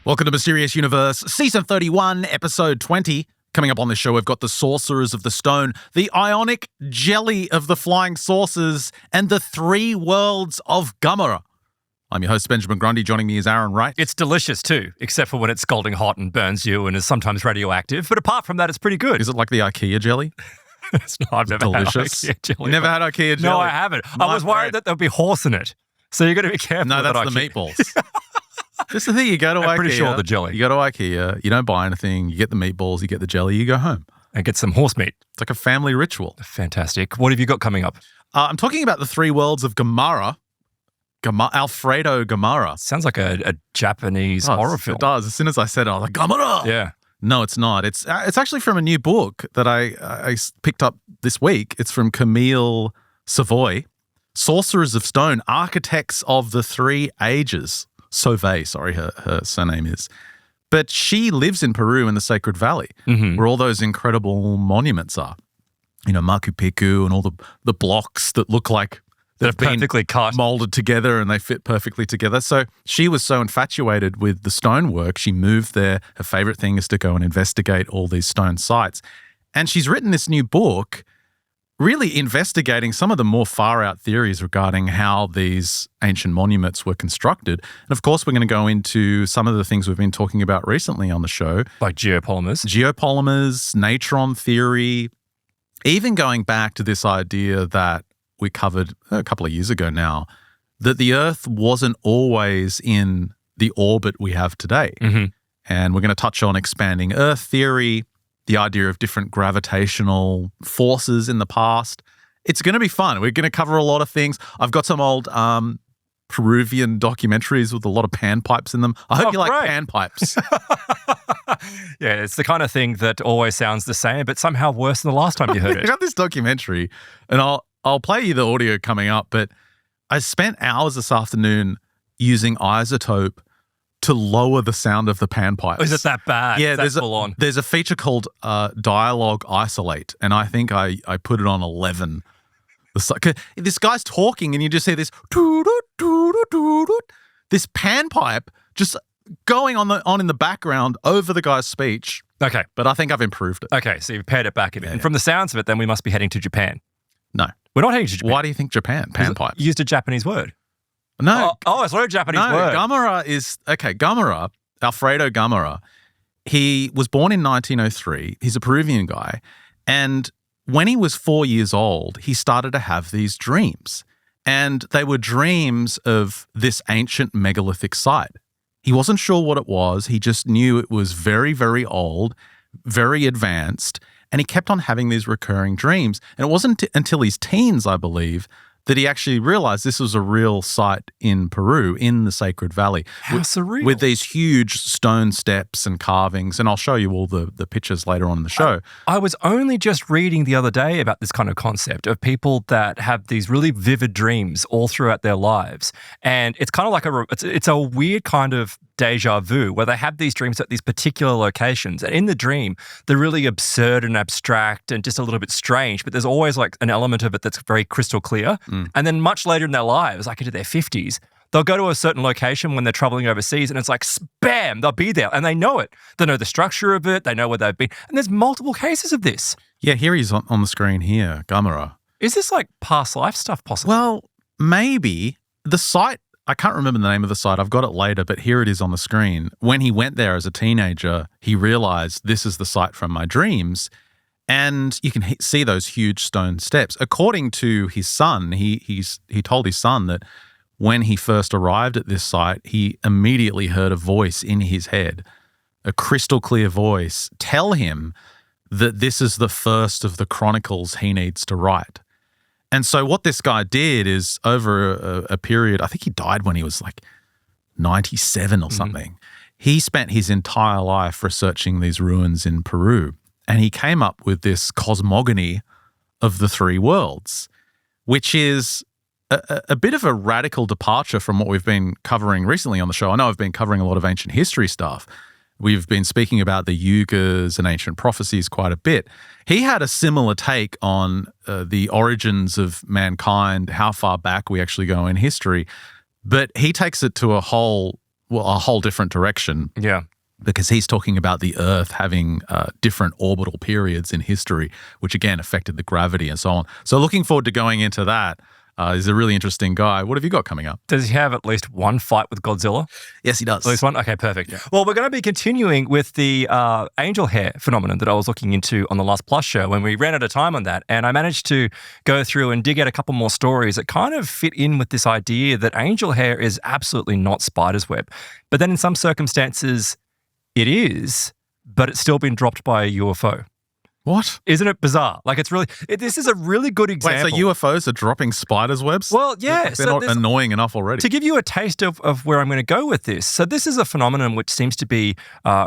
Welcome to Mysterious Universe, Season 31, Episode 20. Coming up on this show, we've got the Sorcerers of the Stone, the Ionic Jelly of the Flying Saucers, and the Three Worlds of Gamarra. I'm your host, Benjamin Grundy. Joining me is Aaron Wright. It's delicious too, except for when it's scalding hot and burns you and is sometimes radioactive. But apart from that, it's pretty good. Is it like the IKEA jelly? I've never delicious. had IKEA jelly. You never had IKEA jelly? No, I haven't. I was worried that there'll be horse in it. So you got to be careful. No, that's the meatballs. This is the thing, you go to IKEA. I'm pretty sure the jelly. You go to IKEA, you don't buy anything, you get the meatballs, you get the jelly, you go home. And get some horse meat. It's like a family ritual. Fantastic. What have you got coming up? I'm talking about the Three Worlds of Gamarra. Alfredo Gamarra. Sounds like a Japanese horror film. It does. As soon as I said it, I was like, Gamarra! Yeah. No, it's not. It's actually from a new book that I picked up this week. It's from Camille Sauvé, Sorcerers of Stone, Architects of the Three Ages. Sauvé, sorry, her surname is. But she lives in Peru in the Sacred Valley, where all those incredible monuments are. You know, Machu Picchu and all the blocks that look like they've been perfectly cut, molded together, and they fit perfectly together. So she was so infatuated with the stonework, she moved there. Her favorite thing is to go and investigate all these stone sites. And she's written this new book really investigating some of the more far-out theories regarding how these ancient monuments were constructed. And of course, we're going to go into some of the things we've been talking about recently on the show. Like geopolymers, neutron theory, even going back to this idea that we covered a couple of years ago now, that the Earth wasn't always in the orbit we have today. And we're going to touch on expanding Earth theory, the idea of different gravitational forces in the past. It's going to be fun. We're going to cover a lot of things. I've got some old Peruvian documentaries with a lot of panpipes in them. I hope you like panpipes. Yeah, it's the kind of thing that always sounds the same, but somehow worse than the last time you heard it. I got this documentary, and I'll play you the audio coming up, but I spent hours this afternoon using isotope to lower the sound of the panpipes. Oh, is it that bad? Yeah, there's a feature called Dialogue Isolate, and I think I put it on 11. This guy's talking, and you just hear this this panpipe just going on in the background over the guy's speech. Okay. But I think I've improved it. Okay, so you've pared it back a bit. And from the sounds of it, then we must be heading to Japan. No. We're not heading to Japan. Why do you think Japan? Panpipe. You used a Japanese word. No. Oh, it's not a Japanese word. Gamarra, Alfredo Gamarra, he was born in 1903. He's a Peruvian guy. And when he was 4 years old, he started to have these dreams. And they were dreams of this ancient megalithic site. He wasn't sure what it was. He just knew it was very, very old, very advanced. And he kept on having these recurring dreams. And it wasn't until his teens, I believe, that he actually realized this was a real site in Peru, in the Sacred Valley. How surreal. With these huge stone steps and carvings. And I'll show you all the pictures later on in the show. I was only just reading the other day about this kind of concept of people that have these really vivid dreams all throughout their lives. And it's kind of like it's a weird kind of deja vu where they have these dreams at these particular locations. And in the dream, they're really absurd and abstract and just a little bit strange, but there's always like an element of it that's very crystal clear. And then much later in their lives, like into their 50s, they'll go to a certain location when they're traveling overseas and it's like, bam, they'll be there. And they know it. They know the structure of it. They know where they've been. And there's multiple cases of this. Yeah, here he's on the screen here, Gamarra. Is this like past life stuff possible? Well, maybe. The site, I can't remember the name of the site. I've got it later, but here it is on the screen. When he went there as a teenager, he realized this is the site from my dreams. And you can see those huge stone steps. According to his son, he told his son that when he first arrived at this site, he immediately heard a voice in his head, a crystal clear voice, tell him that this is the first of the chronicles he needs to write. And so what this guy did is over a period, I think he died when he was like 97 or something. He spent his entire life researching these ruins in Peru. And he came up with this cosmogony of the three worlds, which is a bit of a radical departure from what we've been covering recently on the show. I know I've been covering a lot of ancient history stuff. We've been speaking about the yugas and ancient prophecies quite a bit. He had a similar take on the origins of mankind, how far back we actually go in history. But he takes it to a whole a whole different direction. Yeah. Because he's talking about the Earth having different orbital periods in history, which again affected the gravity and so on. So looking forward to going into that. He's a really interesting guy. What have you got coming up? Does he have at least one fight with Godzilla? Yes, he does. At least one? Okay, perfect. Yeah. Well, we're going to be continuing with the angel hair phenomenon that I was looking into on the last Plus show when we ran out of time on that. And I managed to go through and dig out a couple more stories that kind of fit in with this idea that angel hair is absolutely not spider's web. But then in some circumstances, it is, but it's still been dropped by a UFO. What? Isn't it bizarre? Like, this is a really good example. Wait, so UFOs are dropping spiders' webs? Well, yeah. They're not annoying enough already. To give you a taste of where I'm going to go with this. So this is a phenomenon which seems to be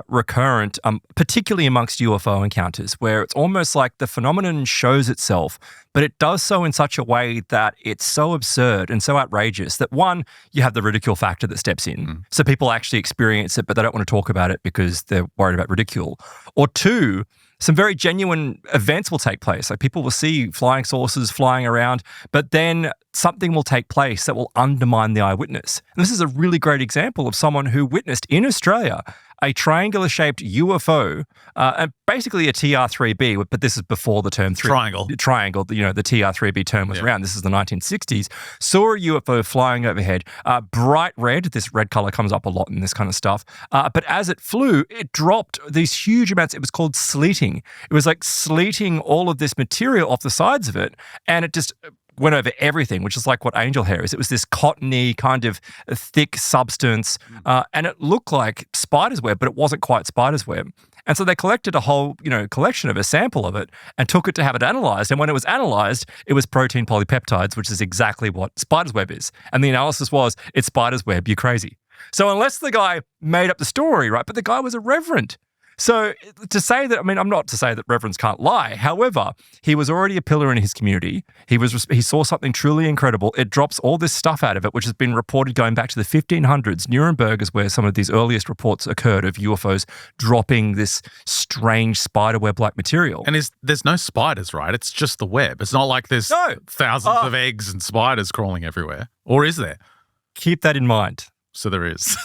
recurrent, particularly amongst UFO encounters, where it's almost like the phenomenon shows itself, but it does so in such a way that it's so absurd and so outrageous that, one, you have the ridicule factor that steps in. So people actually experience it, but they don't want to talk about it because they're worried about ridicule. Or two, some very genuine events will take place. Like people will see flying saucers flying around, but then something will take place that will undermine the eyewitness. And this is a really great example of someone who witnessed in Australia a triangular-shaped UFO, and basically a TR-3B, but this is before the term triangle. The TR-3B term was around. This is the 1960s. Saw a UFO flying overhead, bright red. This red color comes up a lot in this kind of stuff. But as it flew, it dropped these huge amounts. It was called sleeting. It was like sleeting all of this material off the sides of it, and it just went over everything, which is like what angel hair is. It was this cottony kind of thick substance, and it looked like spider's web, but it wasn't quite spider's web. And so they collected a whole, collection of a sample of it and took it to have it analyzed. And when it was analyzed, it was protein polypeptides, which is exactly what spider's web is. And the analysis was, it's spider's web, you're crazy. So unless the guy made up the story, right, but the guy was a reverend. So to say that, I'm not to say that reverends can't lie. However, he was already a pillar in his community. He saw something truly incredible. It drops all this stuff out of it, which has been reported going back to the 1500s. Nuremberg is where some of these earliest reports occurred of UFOs dropping this strange spider web-like material. And there's no spiders, right? It's just the web. It's not like there's thousands of eggs and spiders crawling everywhere. Or is there? Keep that in mind. So there is.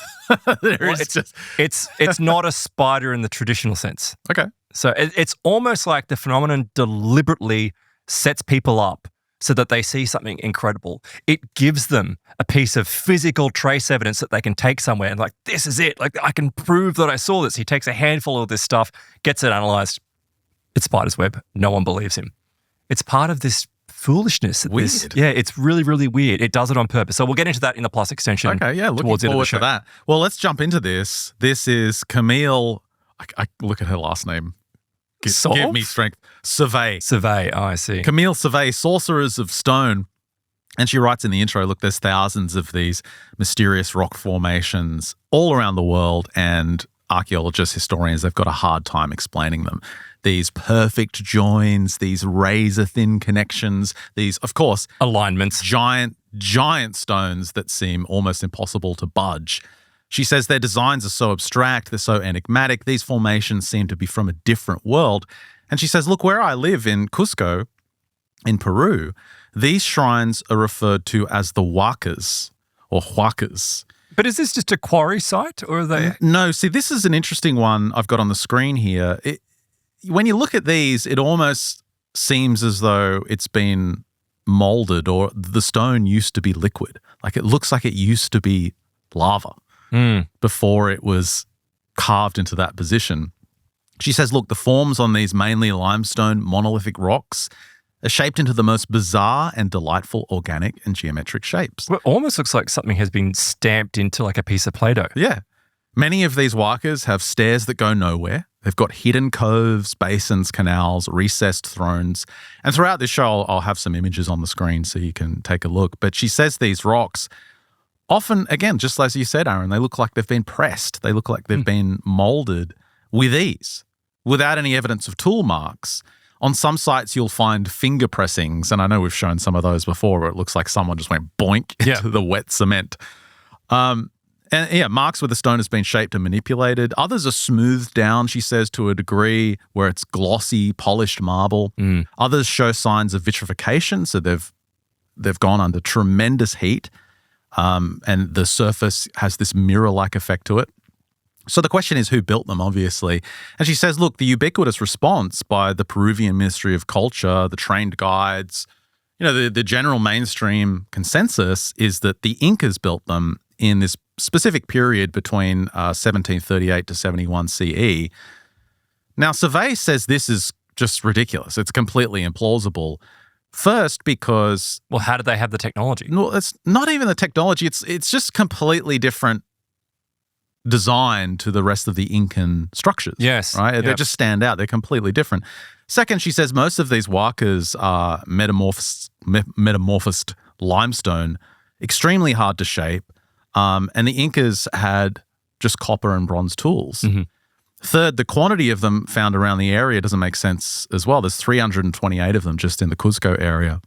It's not a spider in the traditional sense. Okay. So it's almost like the phenomenon deliberately sets people up so that they see something incredible. It gives them a piece of physical trace evidence that they can take somewhere and like, this is it. Like, I can prove that I saw this. He takes a handful of this stuff, gets it analyzed. It's spider's web. No one believes him. It's part of this foolishness. Weird. It's really, really weird. It does it on purpose. So we'll get into that in the Plus extension. Okay, yeah, looking forward to that. Well, let's jump into this. This is Camille. I look at her last name. Give me strength. Sauvé. Sauvé. Oh, I see. Camille Sauvé, Sorcerers of Stone. And she writes in the intro, look, there's thousands of these mysterious rock formations all around the world, and archaeologists, historians, they've got a hard time explaining them. These perfect joins, these razor-thin connections, these, of course, alignments, giant stones that seem almost impossible to budge. She says their designs are so abstract, they're so enigmatic, these formations seem to be from a different world. And she says, look, where I live in Cusco, in Peru, these shrines are referred to as the huacas, or huacas. But is this just a quarry site, or are they? No, see, this is an interesting one I've got on the screen here. When you look at these, it almost seems as though it's been molded, or the stone used to be liquid. Like, it looks like it used to be lava before it was carved into that position. She says, look, the forms on these mainly limestone monolithic rocks are shaped into the most bizarre and delightful organic and geometric shapes. Well, it almost looks like something has been stamped into like a piece of Play-Doh. Yeah. Many of these huacas have stairs that go nowhere. They've got hidden coves, basins, canals, recessed thrones. And throughout this show, I'll have some images on the screen so you can take a look. But she says these rocks often, again, just as you said, Aaron, they look like they've been pressed. They look like they've been molded with ease, without any evidence of tool marks. On some sites, you'll find finger pressings, and I know we've shown some of those before, where it looks like someone just went boink into the wet cement. Marks where the stone has been shaped and manipulated. Others are smoothed down, she says, to a degree where it's glossy, polished marble. Others show signs of vitrification, so they've gone under tremendous heat. and the surface has this mirror-like effect to it. So the question is, who built them, obviously? And she says, look, the ubiquitous response by the Peruvian Ministry of Culture, the trained guides, the general mainstream consensus is that the Incas built them in this specific period between 1738 to 71 CE. Now, Sauvé says this is just ridiculous. It's completely implausible. First, because... Well, how did they have the technology? No, it's not even the technology. It's just completely different design to the rest of the Incan structures. Yes. Right? Yep. They just stand out. They're completely different. Second, she says most of these huacas are metamorphosed limestone, extremely hard to shape, and the Incas had just copper and bronze tools. Mm-hmm. Third, the quantity of them found around the area doesn't make sense as well. There's 328 of them just in the Cuzco area.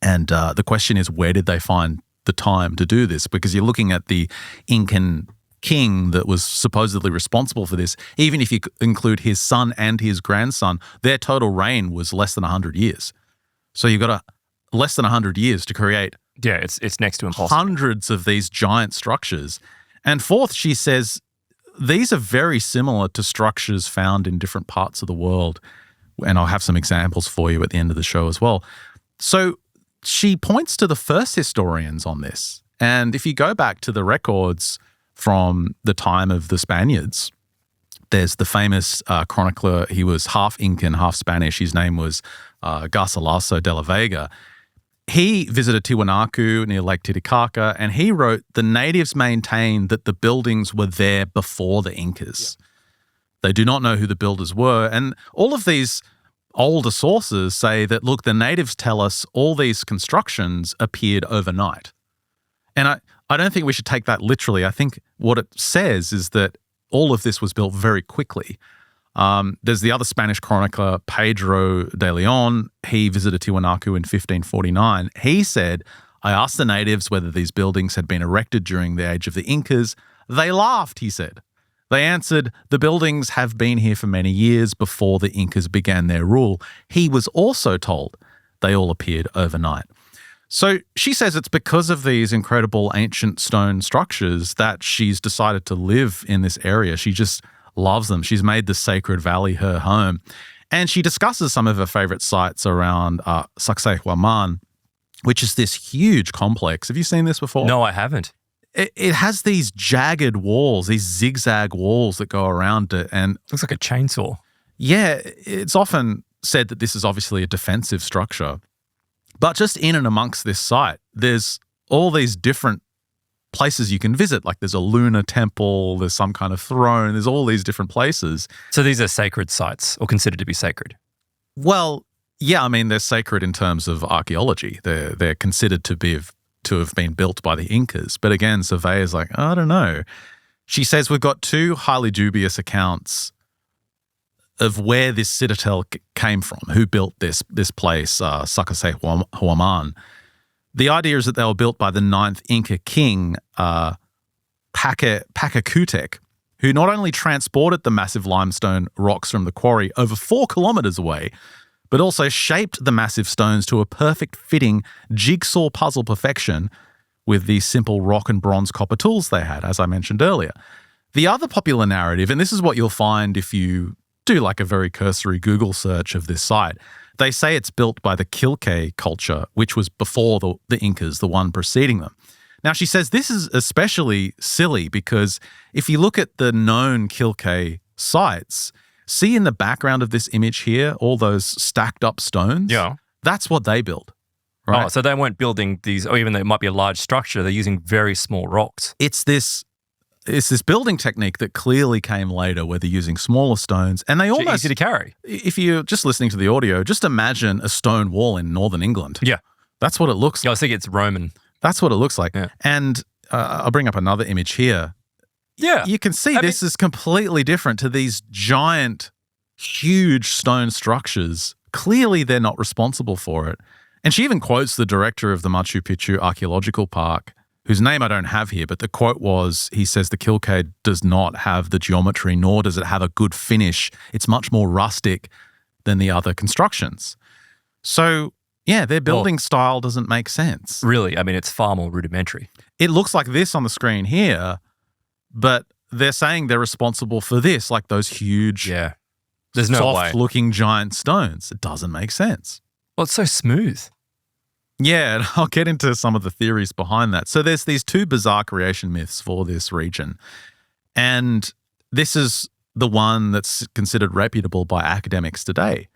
And the question is, where did they find the time to do this? Because you're looking at the Incan king that was supposedly responsible for this. Even if you include his son and his grandson, their total reign was less than 100 years. So you've got less than 100 years to create it's next to impossible. hundreds of these giant structures. And fourth, she says, these are very similar to structures found in different parts of the world. And I'll have some examples for you at the end of the show as well. So she points to the first historians on this. And if you go back to the records from the time of the Spaniards, there's the famous chronicler. He was half Incan, half Spanish. His name was Garcilaso de la Vega. He visited Tiwanaku near Lake Titicaca, and he wrote, the natives maintained that the buildings were there before the Incas. Yeah. They do not know who the builders were. And all of these older sources say that, look, the natives tell us all these constructions appeared overnight. And I don't think we should take that literally. I think what it says is that all of this was built very quickly. There's the other Spanish chronicler, Pedro de Leon. He visited Tiwanaku in 1549. He said, I asked the natives whether these buildings had been erected during the age of the Incas. They laughed, he said. They answered, the buildings have been here for many years before the Incas began their rule. He was also told they all appeared overnight. So she says it's because of these incredible ancient stone structures that she's decided to live in this area. She just loves them. She's made the Sacred Valley her home. And she discusses some of her favorite sites around Sacsayhuaman, which is this huge complex. Have you seen this before? No, I haven't. It has these jagged walls, these zigzag walls that go around it. And looks like a chainsaw. Yeah, it's often said that this is obviously a defensive structure. But just in and amongst this site, there's all these different places you can visit. Like there's a lunar temple, there's some kind of throne, there's all these different places. So these are sacred sites or considered to be sacred? Well, yeah, I mean, they're sacred in terms of archaeology. They're considered to have been built by the Incas. But again, Sauvé is like, I don't know. She says we've got two highly dubious accounts of where this citadel came from, who built this place, Sacsayhuaman. The idea is that they were built by the 9th Inca king, Pacacutec, who not only transported the massive limestone rocks from the quarry over 4 kilometers away, but also shaped the massive stones to a perfect fitting jigsaw puzzle perfection with the simple rock and bronze copper tools they had, as I mentioned earlier. The other popular narrative, and this is what you'll find if you do like a very cursory Google search of this site, they say it's built by the Quilque culture, which was before the Incas, the one preceding them. Now, she says this is especially silly because if you look at the known Quilque sites, see in the background of this image here, all those stacked up stones? Yeah. That's what they built. Right? Oh, so they weren't building these, or even though it might be a large structure, they're using very small rocks. It's this building technique that clearly came later where they're using smaller stones, and they almost easy to carry. If you're just listening to the audio, just imagine a stone wall in northern England. Yeah. That's what it looks like. I was thinking it's Roman. That's what it looks like. Yeah. And I'll bring up another image here. Yeah. You can see this is completely different to these giant, huge stone structures. Clearly, they're not responsible for it. And she even quotes the director of the Machu Picchu Archaeological Park, whose name I don't have here, but the quote was, he says, the Quilque does not have the geometry, nor does it have a good finish. It's much more rustic than the other constructions. So Yeah, their building style doesn't make sense. Really? I mean, it's far more rudimentary. It looks like this on the screen here, but they're saying they're responsible for this, like those huge, there's no way. soft-looking giant stones. It doesn't make sense. Well, it's so smooth. Yeah, and I'll get into some of the theories behind that. So there's these two bizarre creation myths for this region, and this is the one that's considered reputable by academics today.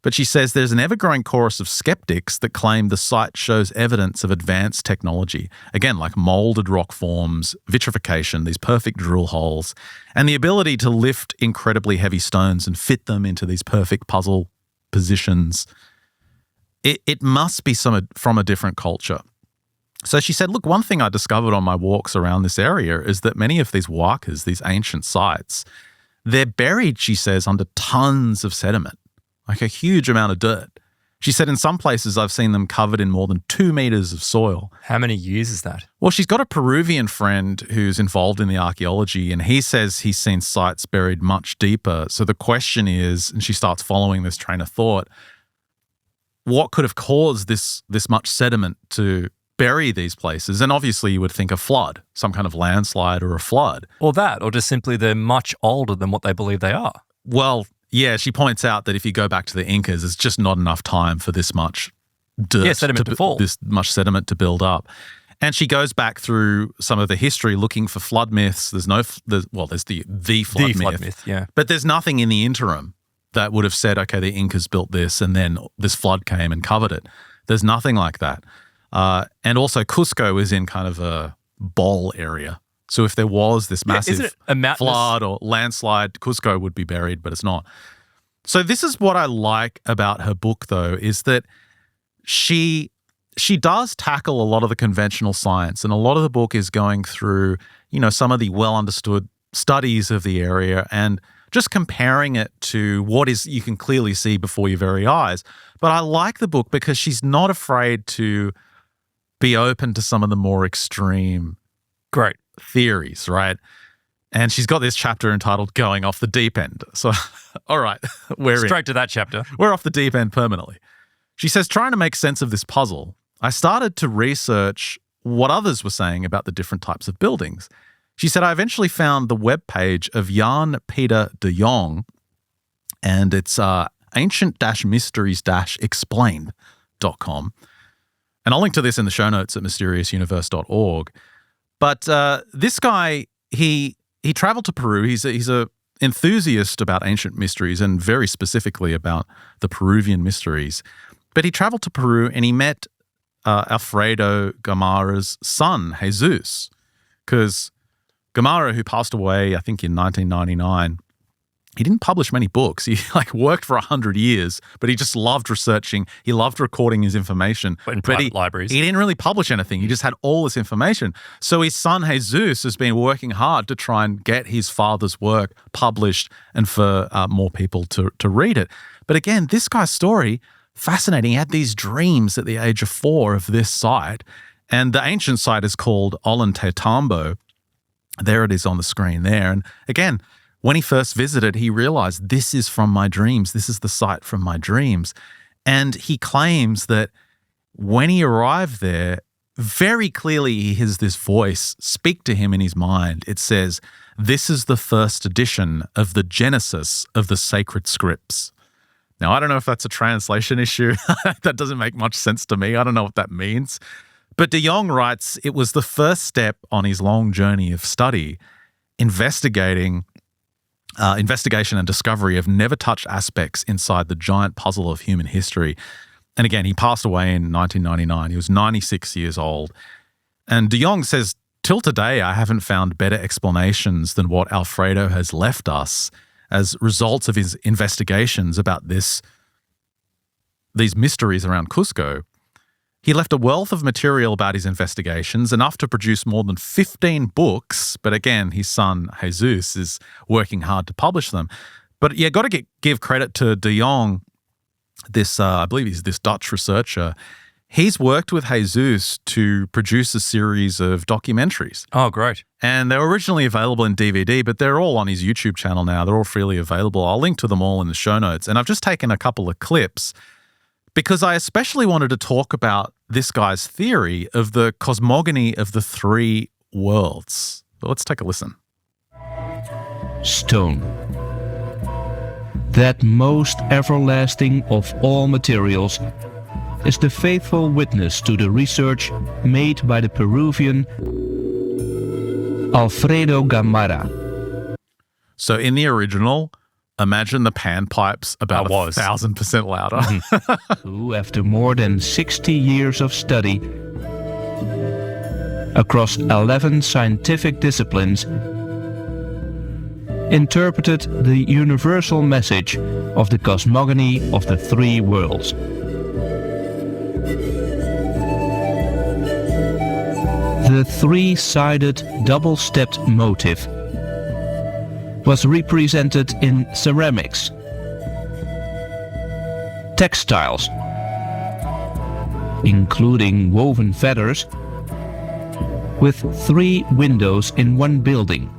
But she says there's an ever-growing chorus of skeptics that claim the site shows evidence of advanced technology, again, like molded rock forms, vitrification, these perfect drill holes, and the ability to lift incredibly heavy stones and fit them into these perfect puzzle positions. It must be from a different culture. So she said, look, one thing I discovered on my walks around this area is that many of these wakas, these ancient sites, they're buried, she says, under tons of sediment, like a huge amount of dirt. She said in some places I've seen them covered in more than 2 meters of soil. How many years is that? Well, she's got a Peruvian friend who's involved in the archaeology, and he says he's seen sites buried much deeper. So the question is, and she starts following this train of thought, what could have caused this much sediment to bury these places? And obviously you would think a flood, some kind of landslide or a flood. Or that, or just simply they're much older than what they believe they are. Well, yeah, she points out that if you go back to the Incas, it's just not enough time for this much dirt, sediment to fall. This much sediment to build up. And she goes back through some of the history looking for flood myths. There's the flood myth. Yeah. But there's nothing in the interim that would have said, okay, the Incas built this and then this flood came and covered it. There's nothing like that. And also Cusco is in kind of a bowl area. So if there was this massive flood or landslide, Cusco would be buried, but it's not. So this is what I like about her book, though, is that she does tackle a lot of the conventional science, and a lot of the book is going through, some of the well-understood studies of the area and just comparing it to what is you can clearly see before your very eyes. But I like the book because she's not afraid to be open to some of the more extreme theories, right? And she's got this chapter entitled Going Off the Deep End. So, all right, straight to that chapter. We're off the deep end permanently. She says, trying to make sense of this puzzle, I started to research what others were saying about the different types of buildings. She said, I eventually found the webpage of Jan Peter de Jong, and it's ancient-mysteries-explained.com. And I'll link to this in the show notes at mysteriousuniverse.org. But this guy, he traveled to Peru. He's a enthusiast about ancient mysteries and very specifically about the Peruvian mysteries. But he traveled to Peru and he met Alfredo Gamarra's son, Jesus, because Gamarra, who passed away, I think, in 1999, he didn't publish many books. He worked for 100 years, but he just loved researching. He loved recording his information. In private libraries. He didn't really publish anything. He just had all this information. So his son, Jesus, has been working hard to try and get his father's work published and for more people to read it. But again, this guy's story, fascinating. He had these dreams at the age of 4 of this site. And the ancient site is called Ollantaytambo. There it is on the screen there. And again, when he first visited, he realized this is from my dreams. This is the site from my dreams. And he claims that when he arrived there, very clearly he hears this voice speak to him in his mind. It says, this is the first edition of the Genesis of the sacred scripts. Now, I don't know if that's a translation issue. That doesn't make much sense to me. I don't know what that means. But de Jong writes, it was the first step on his long journey of study, investigation and discovery of never-touched aspects inside the giant puzzle of human history. And again, he passed away in 1999. He was 96 years old. And de Jong says, till today, I haven't found better explanations than what Alfredo has left us as results of his investigations about these mysteries around Cusco. He left a wealth of material about his investigations, enough to produce more than 15 books. But again, his son, Jesus, is working hard to publish them. But yeah, got to give credit to de Jong, this, I believe he's this Dutch researcher. He's worked with Jesus to produce a series of documentaries. Oh, great. And they were originally available in DVD, but they're all on his YouTube channel now. They're all freely available. I'll link to them all in the show notes. And I've just taken a couple of clips because I especially wanted to talk about this guy's theory of the cosmogony of the three worlds. Let's take a listen. Stone. That most everlasting of all materials is the faithful witness to the research made by the Peruvian Alfredo Gamarra. So in the original, imagine the panpipes about 1,000% louder. Who, after more than 60 years of study across 11 scientific disciplines, interpreted the universal message of the cosmogony of the three worlds. The three-sided double-stepped motif was represented in ceramics, textiles, including woven feathers, with 3 windows in one building.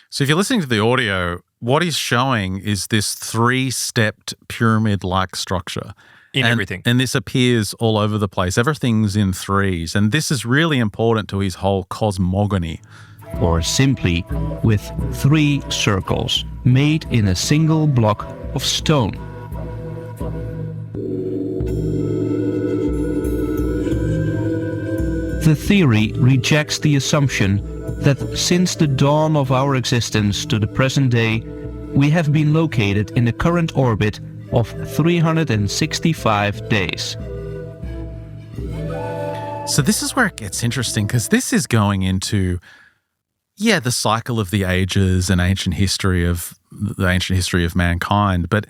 So if you're listening to the audio, what he's showing is this 3-stepped pyramid-like structure. Everything. And this appears all over the place. Everything's in threes. And this is really important to his whole cosmogony. Or simply with 3 circles made in a single block of stone. The theory rejects the assumption that since the dawn of our existence to the present day, we have been located in the current orbit of 365 days. So this is where it gets interesting, because this is going into, the cycle of the ages and ancient history of mankind, but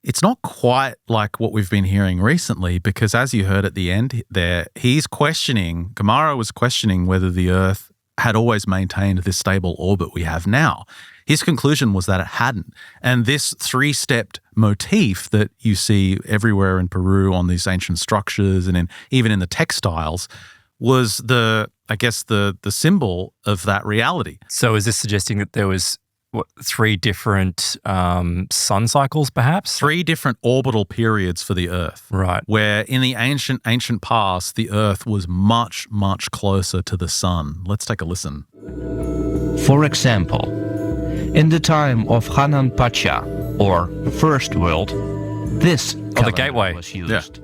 it's not quite like what we've been hearing recently, because as you heard at the end there, Gamarra was questioning whether the Earth had always maintained this stable orbit we have now. His conclusion was that it hadn't. And this 3-stepped motif that you see everywhere in Peru on these ancient structures and even in the textiles was the symbol of that reality. So is this suggesting that there was 3 different sun cycles, perhaps? 3 different orbital periods for the Earth. Right. Where in the ancient past, the Earth was much, much closer to the sun. Let's take a listen. For example, in the time of Hanan Pacha, or First World, this the gateway was used.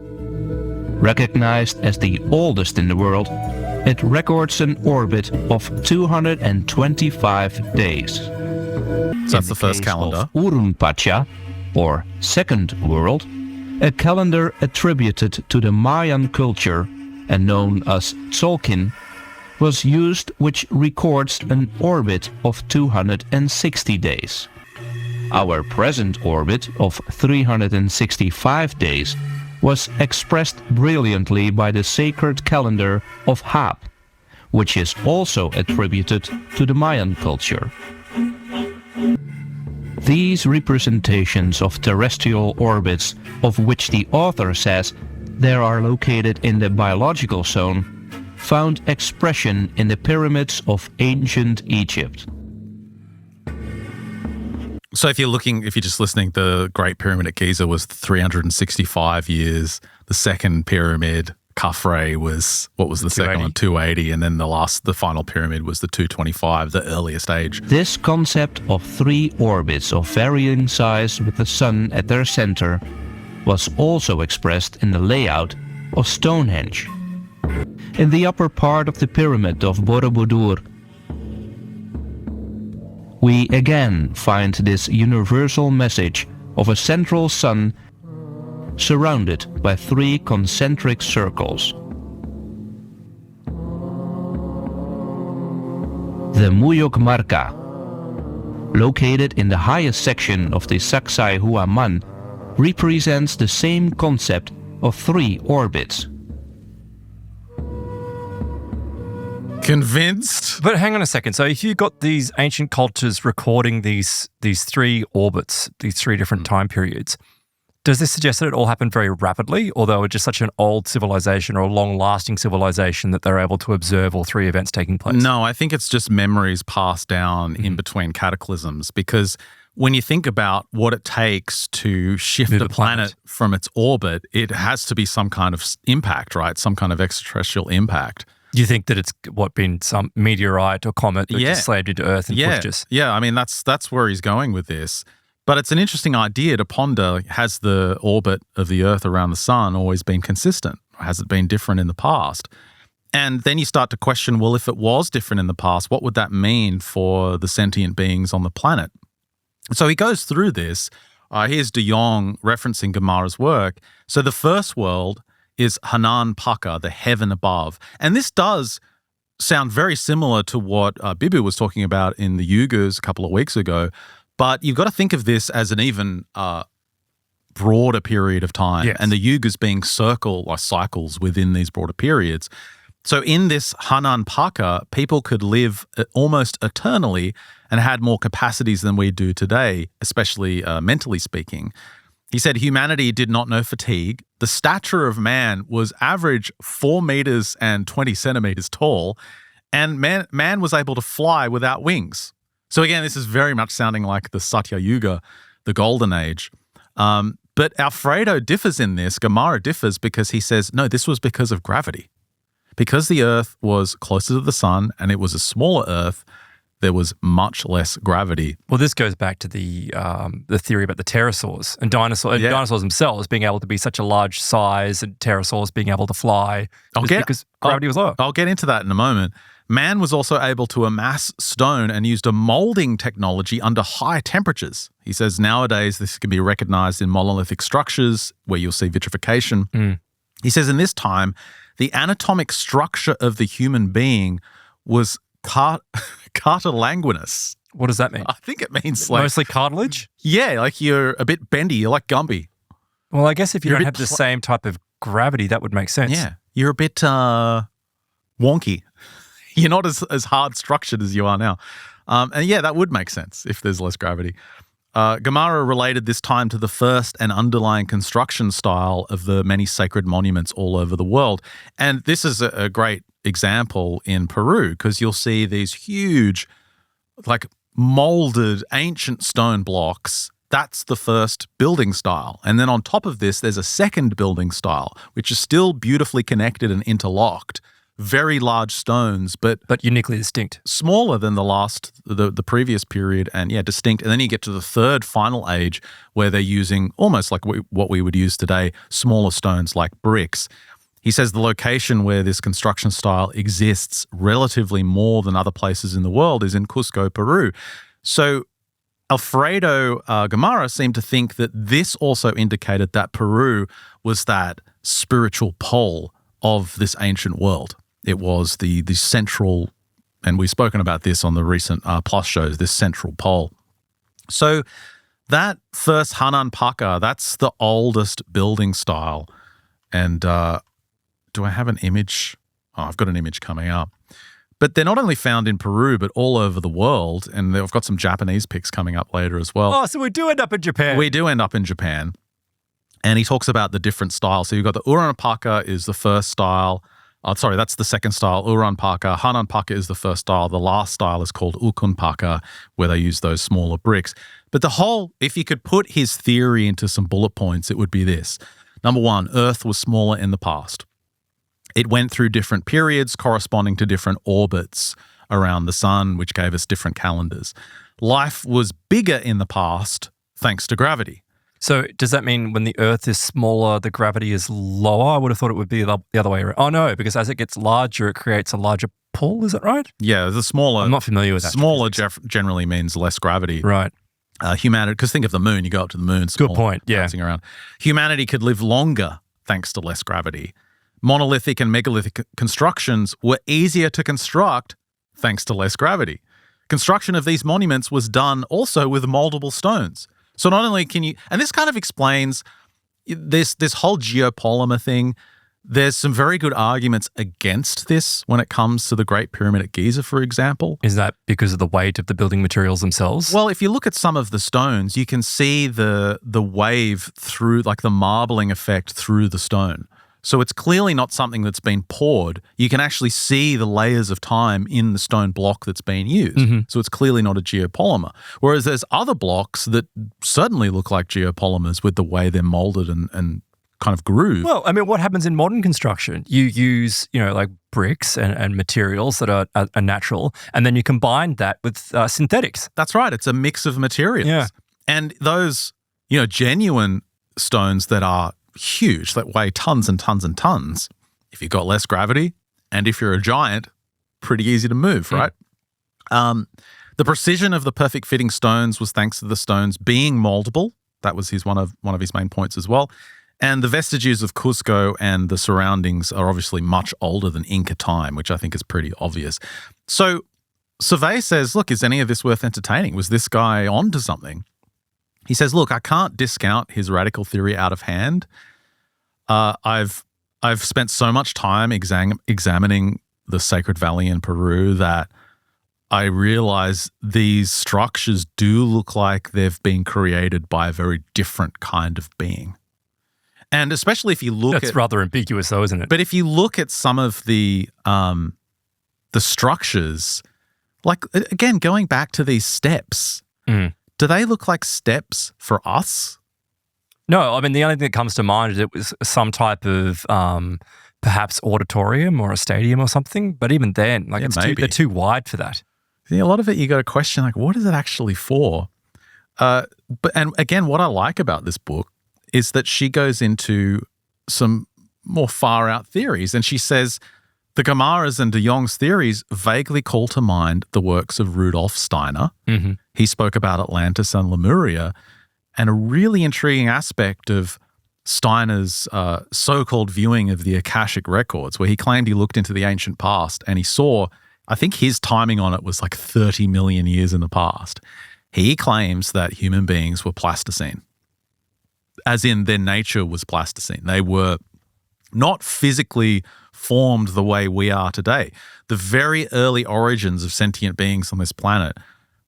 Recognized as the oldest in the world, it records an orbit of 225 days. So that's the first calendar. Urun Pacha, or Second World, a calendar attributed to the Mayan culture and known as Tzolk'in, was used, which records an orbit of 260 days. Our present orbit of 365 days was expressed brilliantly by the sacred calendar of Hab, which is also attributed to the Mayan culture. These representations of terrestrial orbits, of which the author says they are located in the biological zone, found expression in the pyramids of ancient Egypt. So if you're just listening, the Great Pyramid at Giza was 365 years. The second pyramid, Khafre, was, what was the second one? 280. And then the final pyramid was the 225, the earliest age. This concept of 3 orbits of varying size with the sun at their center was also expressed in the layout of Stonehenge. In the upper part of the pyramid of Borobudur, we again find this universal message of a central sun surrounded by 3 concentric circles. The Muyok Marca, located in the highest section of the Saksai Huaman, represents the same concept of 3 orbits. Convinced? But hang on a second. So if you've got these ancient cultures recording these 3 orbits, these 3 different time periods, does this suggest that it all happened very rapidly, or they were just such an old civilization or a long-lasting civilization that they're able to observe all 3 events taking place? No, I think it's just memories passed down in between cataclysms, because when you think about what it takes to shift Move a a planet. planet from its orbit, it has to be some kind of impact, right? Some kind of extraterrestrial impact. Do you think that it's been some meteorite or comet that just slammed into Earth and pushed us? Yeah, I mean, that's where he's going with this. But it's an interesting idea to ponder. Has the orbit of the Earth around the sun always been consistent? Or has it been different in the past? And then you start to question, well, if it was different in the past, what would that mean for the sentient beings on the planet? So he goes through this. Here's de Jong referencing Gamarra's work. So the first world is Hanan Paka, the heaven above. And this does sound very similar to what Bibu was talking about in the Uyghurs a couple of weeks ago. But you've got to think of this as an even broader period of time. Yes. And the Uyghurs being cycles within these broader periods. So in this Hanan Paka, people could live almost eternally and had more capacities than we do today, especially mentally speaking. He said humanity did not know fatigue. The stature of man was average 4 meters and 20 centimeters tall, and man was able to fly without wings. So again, this is very much sounding like the Satya Yuga, the Golden Age. But Alfredo differs in this. Gamarra differs because he says, no, this was because of gravity. Because the Earth was closer to the sun and it was a smaller Earth, there was much less gravity. Well, this goes back to the theory about the pterosaurs and dinosaurs themselves being able to be such a large size and pterosaurs being able to fly because gravity was lower. I'll get into that in a moment. Man was also able to amass stone and used a moulding technology under high temperatures. He says nowadays this can be recognized in monolithic structures where you'll see vitrification. He says in this time, the anatomic structure of the human being was cartilaginous. What does that mean? I think it means like... Mostly cartilage? Yeah, like you're a bit bendy. You're like Gumby. Well, I guess if you You're a don't bit have the same type of gravity, that would make sense. Yeah, you're a bit wonky. You're not as hard structured as you are now. And yeah, that would make sense if there's less gravity. Gamarra related this time to the first and underlying construction style of the many sacred monuments all over the world. And this is a great example in Peru because you'll see these huge, like molded ancient stone blocks. That's the first building style. And then on top of this, there's a second building style, which is still beautifully connected and interlocked. Very large stones, but uniquely distinct. Smaller than the previous period, and yeah, distinct. And then you get to the third final age where they're using almost like what we would use today, smaller stones like bricks. He says the location where this construction style exists relatively more than other places in the world is in Cusco, Peru. So Alfredo Gamarra seemed to think that this also indicated that Peru was that spiritual pole of this ancient world. It was the central, and we've spoken about this on the recent Plus shows, this central pole. So that first Hanan Paka, that's the oldest building style. And do I have an image? Oh, I've got an image coming up. But they're not only found in Peru, but all over the world. And I've got some Japanese pics coming up later as well. Oh, so we do end up in Japan. We do end up in Japan. And he talks about the different styles. So you've got the Uranpaka is the first style. That's the second style, Uranpaka. Hananpaka is the first style. The last style is called Ukunpaka, where they use those smaller bricks. But if you could put his theory into some bullet points, it would be this. Number one, Earth was smaller in the past. It went through different periods corresponding to different orbits around the sun, which gave us different calendars. Life was bigger in the past thanks to gravity. So does that mean when the Earth is smaller, the gravity is lower? I would have thought it would be the other way around. Oh, no, because as it gets larger, it creates a larger pull. Is that right? Yeah, the smaller... I'm not familiar with that. Smaller generally means less gravity. Right. Humanity, because think of the moon. You go up to the moon. Good point, yeah. Bouncing around. Humanity could live longer thanks to less gravity. Monolithic and megalithic constructions were easier to construct thanks to less gravity. Construction of these monuments was done also with moldable stones. So not only can you, and this kind of explains this whole geopolymer thing. There's some very good arguments against this when it comes to the Great Pyramid at Giza, for example. Is that because of the weight of the building materials themselves? Well, if you look at some of the stones, you can see the wave through, like the marbling effect through the stone. So it's clearly not something that's been poured. You can actually see the layers of time in the stone block that's been used. Mm-hmm. So it's clearly not a geopolymer. Whereas there's other blocks that certainly look like geopolymers with the way they're molded and kind of grooved. Well, I mean, what happens in modern construction? You use, like bricks and materials that are natural, and then you combine that with synthetics. That's right. It's a mix of materials. Yeah. And those, genuine stones that are huge, that weigh tons and tons and tons, if you've got less gravity and if you're a giant, pretty easy to move, right? The precision of the perfect fitting stones was thanks to the stones being moldable. That was one of his main points as well. And the vestiges of Cusco and the surroundings are obviously much older than Inca time, which I think is pretty obvious. So Sauvé says, look, is any of this worth entertaining? Was this guy onto something? He says, look, I can't discount his radical theory out of hand. I've spent so much time examining the Sacred Valley in Peru that I realize these structures do look like they've been created by a very different kind of being. And especially if you look That's rather ambiguous though, isn't it? But if you look at some of the structures, like, again, going back to these steps, do they look like steps for us? No, I mean, the only thing that comes to mind is it was some type of perhaps auditorium or a stadium or something. But even then, they're too wide for that. See, a lot of it you got to question, like, what is it actually for? And again, what I like about this book is that she goes into some more far out theories, and she says the Gamarra's and de Jong's theories vaguely call to mind the works of Rudolf Steiner. Mm-hmm. He spoke about Atlantis and Lemuria, and a really intriguing aspect of Steiner's so-called viewing of the Akashic records, where he claimed he looked into the ancient past and he saw, I think his timing on it was like 30 million years in the past. He claims that human beings were Pleistocene, as in their nature was Pleistocene. They were not physically formed the way we are today. The very early origins of sentient beings on this planet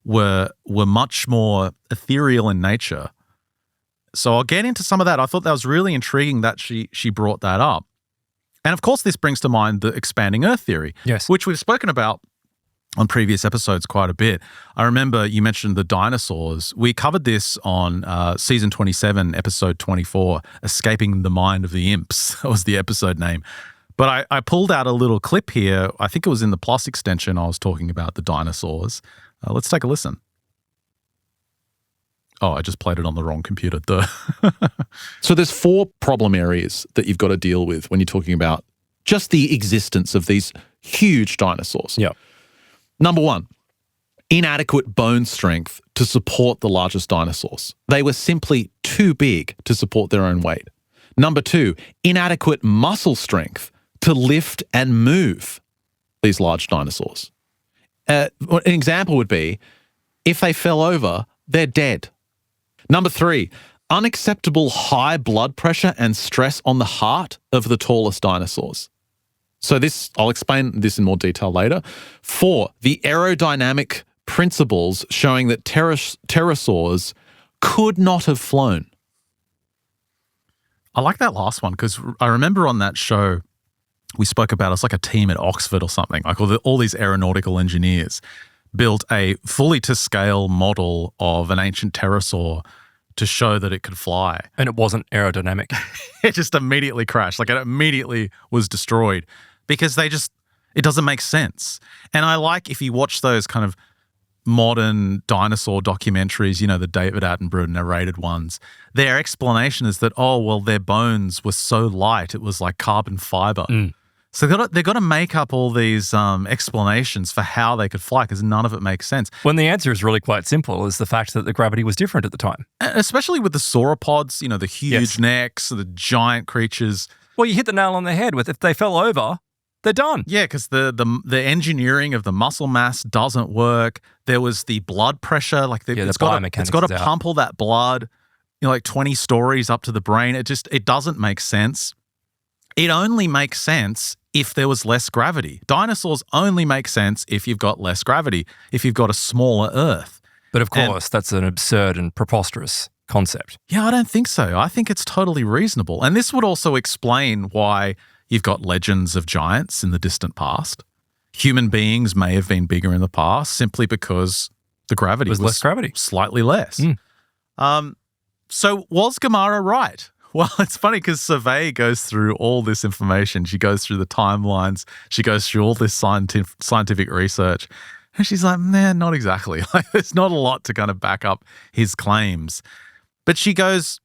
were much more ethereal in nature. So I'll get into some of that. I thought that was really intriguing that she brought that up. And of course, this brings to mind the expanding Earth theory, yes, which we've spoken about on previous episodes quite a bit. I remember you mentioned the dinosaurs. We covered this on season 27, episode 24, Escaping the Mind of the Imps. That was the episode name. But I pulled out a little clip here. I think it was in the Plus extension I was talking about the dinosaurs. Let's take a listen. Oh, I just played it on the wrong computer. Duh. So there's 4 problem areas that you've got to deal with when you're talking about just the existence of these huge dinosaurs. Yeah. Number 1, inadequate bone strength to support the largest dinosaurs. They were simply too big to support their own weight. Number 2, inadequate muscle strength to lift and move these large dinosaurs. An example would be, if they fell over, they're dead. Number 3, unacceptable high blood pressure and stress on the heart of the tallest dinosaurs. So I'll explain this in more detail later. 4, the aerodynamic principles showing that pterosaurs could not have flown. I like that last one because I remember on that show we spoke about, it's like a team at Oxford or something, like all these aeronautical engineers built a fully to scale model of an ancient pterosaur to show that it could fly. And it wasn't aerodynamic. It just immediately crashed. Like, it immediately was destroyed because it doesn't make sense. And I like, if you watch those kind of modern dinosaur documentaries, the David Attenborough narrated ones, their explanation is that, their bones were so light, it was like carbon fiber. So they've got to make up all these explanations for how they could fly because none of it makes sense. When the answer is really quite simple, is the fact that the gravity was different at the time. Especially with the sauropods, the huge Yes. necks, the giant creatures. Well, you hit the nail on the head with if they fell over, they're done. Yeah, because the engineering of the muscle mass doesn't work. There was the blood pressure, it's got to out. pump all that blood, like 20 stories up to the brain. It doesn't make sense. It only makes sense if there was less gravity. Dinosaurs only make sense if you've got less gravity, if you've got a smaller Earth. But of course, that's an absurd and preposterous concept. Yeah, I don't think so. I think it's totally reasonable. And this would also explain why you've got legends of giants in the distant past. Human beings may have been bigger in the past simply because the gravity was less gravity. Slightly less. So was Gamarra right? Well, it's funny because Sauvé goes through all this information. She goes through the timelines. She goes through all this scientific research. And she's like, man, not exactly. Like, there's not a lot to kind of back up his claims. But she says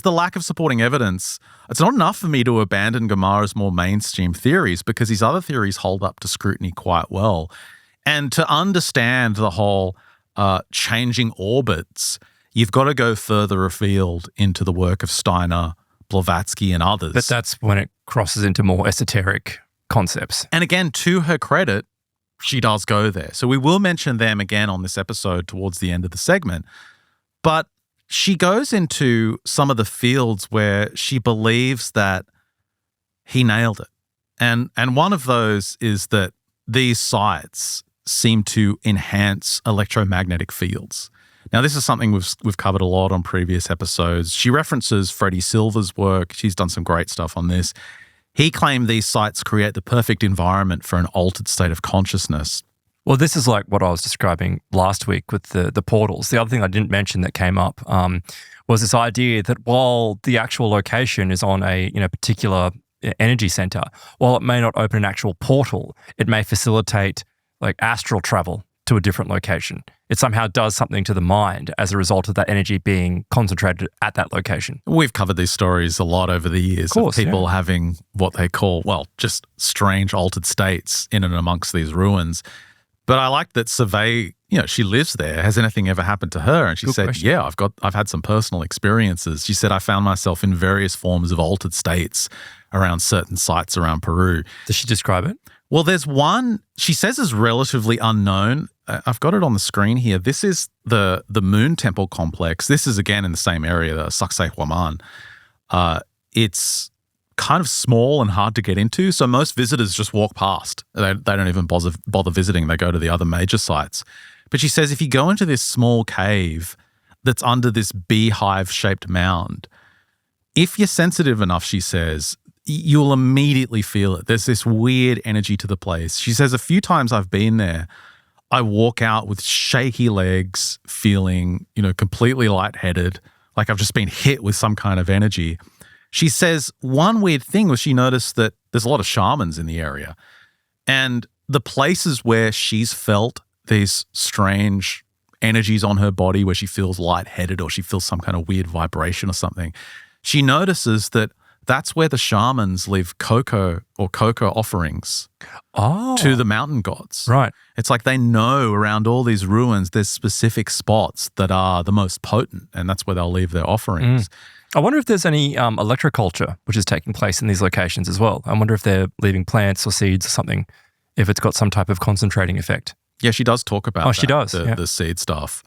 the lack of supporting evidence, it's not enough for me to abandon Gamarra's more mainstream theories because his other theories hold up to scrutiny quite well. And to understand the whole changing orbits, you've got to go further afield into the work of Steiner, Blavatsky, and others. But that's when it crosses into more esoteric concepts. And again, to her credit, she does go there. So we will mention them again on this episode towards the end of the segment. But she goes into some of the fields where she believes that he nailed it. And one of those is that these sites seem to enhance electromagnetic fields. Now, this is something we've covered a lot on previous episodes. She references Freddie Silver's work. She's done some great stuff on this. He claimed these sites create the perfect environment for an altered state of consciousness. Well, this is like what I was describing last week with the portals. The other thing I didn't mention that came up was this idea that while the actual location is on a particular energy center, while it may not open an actual portal, it may facilitate like astral travel to a different location. It somehow does something to the mind as a result of that energy being concentrated at that location. We've covered these stories a lot over the years of people having what they call, just strange altered states in and amongst these ruins. But I like that Sauvé, she lives there. Has anything ever happened to her? And she said, question. Yeah, I've had some personal experiences. She said, I found myself in various forms of altered states around certain sites around Peru. Does she describe it? Well, there's one she says is relatively unknown. I've got it on the screen here. This is the Moon Temple complex. This is, again, in the same area, the Sacsayhuaman. It's kind of small and hard to get into, so most visitors just walk past. They don't even bother visiting. They go to the other major sites. But she says if you go into this small cave that's under this beehive-shaped mound, if you're sensitive enough, she says, you'll immediately feel it. There's this weird energy to the place. She says a few times I've been there, I walk out with shaky legs, feeling, completely lightheaded, like I've just been hit with some kind of energy. She says one weird thing was she noticed that there's a lot of shamans in the area. And the places where she's felt these strange energies on her body where she feels lightheaded or she feels some kind of weird vibration or something, she notices that that's where the shamans leave cocoa offerings to the mountain gods. Right. It's like they know around all these ruins there's specific spots that are the most potent, and that's where they'll leave their offerings. I wonder if there's any electroculture which is taking place in these locations as well. I wonder if they're leaving plants or seeds or something, if it's got some type of concentrating effect. Yeah, she does talk about she does. The seed stuff.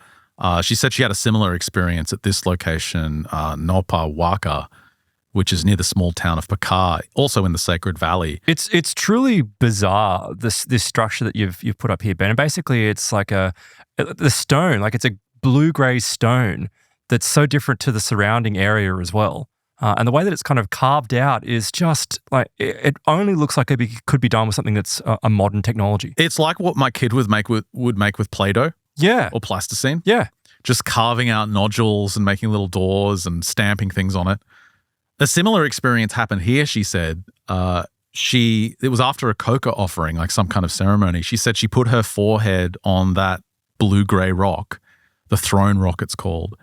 She said she had a similar experience at this location, Nopa Waka, which is near the small town of Pakar, also in the Sacred Valley. It's truly bizarre, this structure that you've put up here, Ben. And basically it's like the stone, like it's a blue-grey stone that's so different to the surrounding area as well. And the way that it's kind of carved out is just like, it only looks like it could be done with something that's a modern technology. It's like what my kid would make with Play-Doh. Yeah. Or plasticine. Yeah. Just carving out nodules and making little doors and stamping things on it. A similar experience happened here, she said. It was after a coca offering, like some kind of ceremony. She said she put her forehead on that blue-grey rock, the throne rock it's called.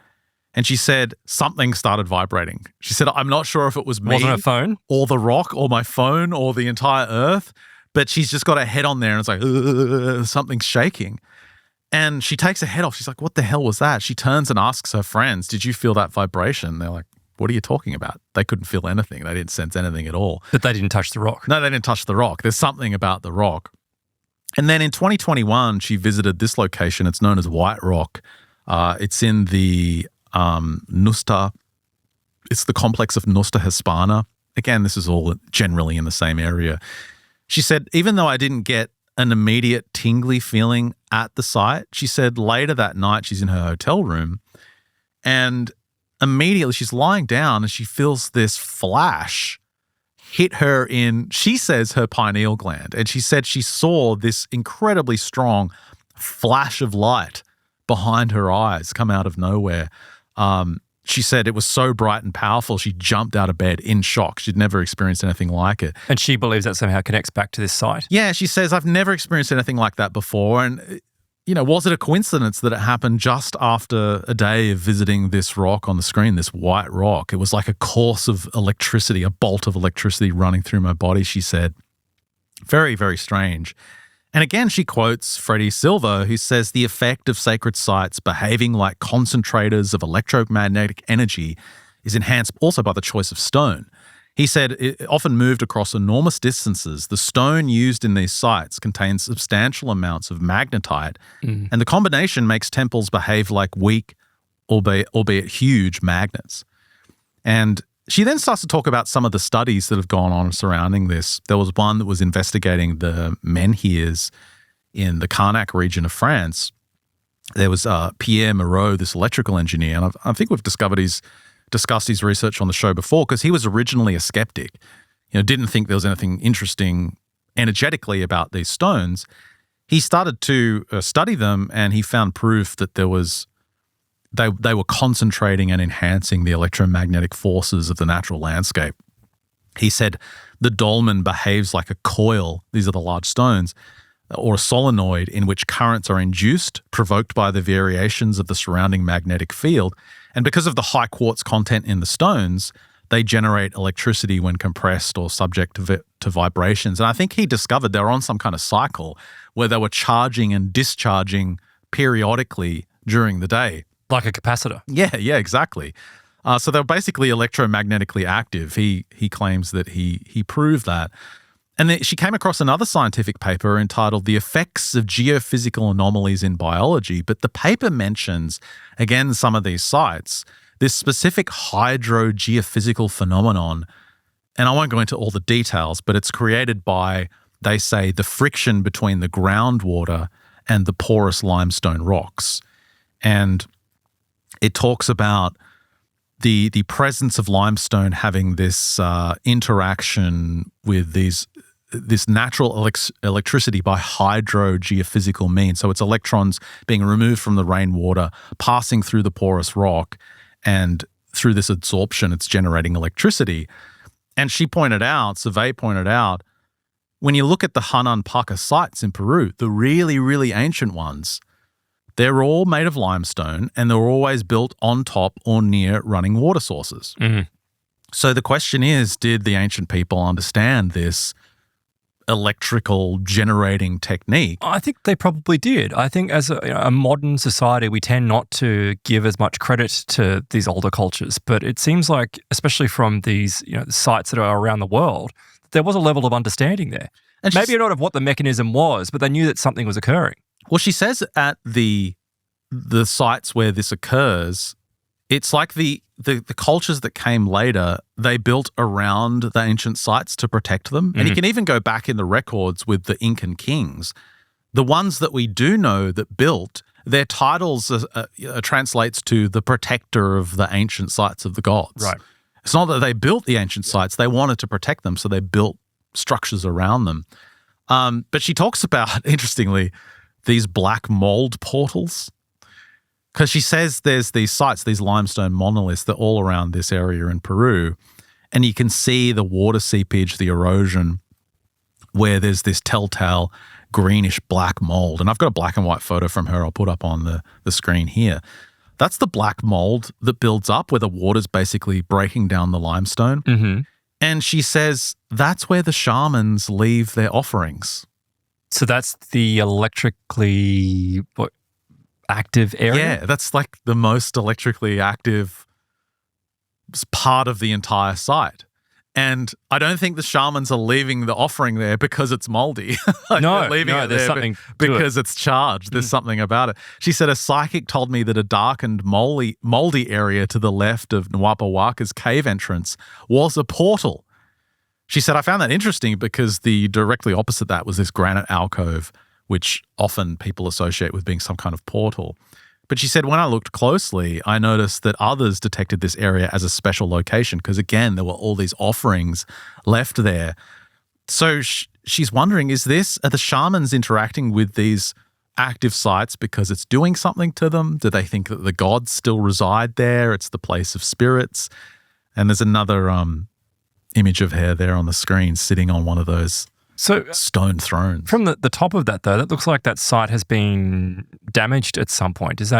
And she said something started vibrating. She said, I'm not sure if it was me. Wasn't her phone? Or the rock or my phone or the entire earth. But she's just got her head on there and it's like, something's shaking. And she takes her head off. She's like, what the hell was that? She turns and asks her friends, did you feel that vibration? They're like, what are you talking about? They couldn't feel anything. They didn't sense anything at all. But they didn't touch the rock. No, they didn't touch the rock. There's something about the rock. And then in 2021, she visited this location. It's known as White Rock. It's in the Nusta. It's the complex of Nusta Hispana. Again, this is all generally in the same area. She said, even though I didn't get an immediate tingly feeling at the site, she said later that night she's in her hotel room And immediately she's lying down and she feels this flash hit her in, she says, her pineal gland. And she said she saw this incredibly strong flash of light behind her eyes come out of nowhere. She said it was so bright and powerful, she jumped out of bed in shock. She'd never experienced anything like it. And she believes that somehow connects back to this site. Yeah, she says, I've never experienced anything like that before. And, was it a coincidence that it happened just after a day of visiting this rock on the screen, this white rock? It was like a course of electricity, a bolt of electricity running through my body, she said. Very, very strange. And again, she quotes Freddie Silver, who says the effect of sacred sites behaving like concentrators of electromagnetic energy is enhanced also by the choice of stone. He said it often moved across enormous distances. The stone used in these sites contains substantial amounts of magnetite, and the combination makes temples behave like weak, albeit huge magnets. And she then starts to talk about some of the studies that have gone on surrounding this. There was one that was investigating the menhirs in the Carnac region of France. There was Pierre Moreau, this electrical engineer, and I think we've discussed his research on the show before because he was originally a skeptic. Didn't think there was anything interesting energetically about these stones. He started to study them, and he found proof that there was they were concentrating and enhancing the electromagnetic forces of the natural landscape. He said the dolmen behaves like a coil, these are the large stones, or a solenoid in which currents are induced, provoked by the variations of the surrounding magnetic field. And because of the high quartz content in the stones, they generate electricity when compressed or subject to vibrations. And I think he discovered they were on some kind of cycle where they were charging and discharging periodically during the day. Like a capacitor. Yeah, exactly. So they're basically electromagnetically active. He claims that he proved that. And then she came across another scientific paper entitled The Effects of Geophysical Anomalies in Biology. But the paper mentions, again, some of these sites, this specific hydrogeophysical phenomenon. And I won't go into all the details, but it's created by, they say, the friction between the groundwater and the porous limestone rocks. And it talks about the presence of limestone having this interaction with this natural electricity by hydrogeophysical means. So it's electrons being removed from the rainwater, passing through the porous rock, and through this absorption, it's generating electricity. And Sauvé pointed out, when you look at the Hananpaca sites in Peru, the really, really ancient ones, they're all made of limestone and they're always built on top or near running water sources. Mm-hmm. So the question is, did the ancient people understand this electrical generating technique? I think they probably did. I think as a modern society, we tend not to give as much credit to these older cultures. But it seems like, especially from these sites that are around the world, there was a level of understanding there. And maybe not of what the mechanism was, but they knew that something was occurring. Well, she says at the sites where this occurs, it's like the cultures that came later, they built around the ancient sites to protect them. And you can even go back in the records with the Incan kings. The ones that we do know that built, their titles translates to the protector of the ancient sites of the gods. Right. It's not that they built the ancient sites, they wanted to protect them, so they built structures around them. But she talks about, interestingly, these black mold portals. Because she says there's these sites, these limestone monoliths, that are all around this area in Peru, and you can see the water seepage, the erosion, where there's this telltale greenish black mold. And I've got a black and white photo from her I'll put up on the screen here. That's the black mold that builds up where the water's basically breaking down the limestone. Mm-hmm. And she says that's where the shamans leave their offerings. So that's the electrically active area? Yeah, that's like the most electrically active part of the entire site. And I don't think the shamans are leaving the offering there because it's moldy. There's something because it's charged. There's something about it. She said a psychic told me that a darkened moldy area to the left of Nwapawaka's cave entrance was a portal. She said, I found that interesting because the directly opposite that was this granite alcove, which often people associate with being some kind of portal. But she said, when I looked closely, I noticed that others detected this area as a special location because, again, there were all these offerings left there. So she's wondering, are the shamans interacting with these active sites because it's doing something to them? Do they think that the gods still reside there? It's the place of spirits. And there's another image of her there on the screen sitting on one of those stone thrones. From the top of that, though, that looks like that site has been damaged at some point. Does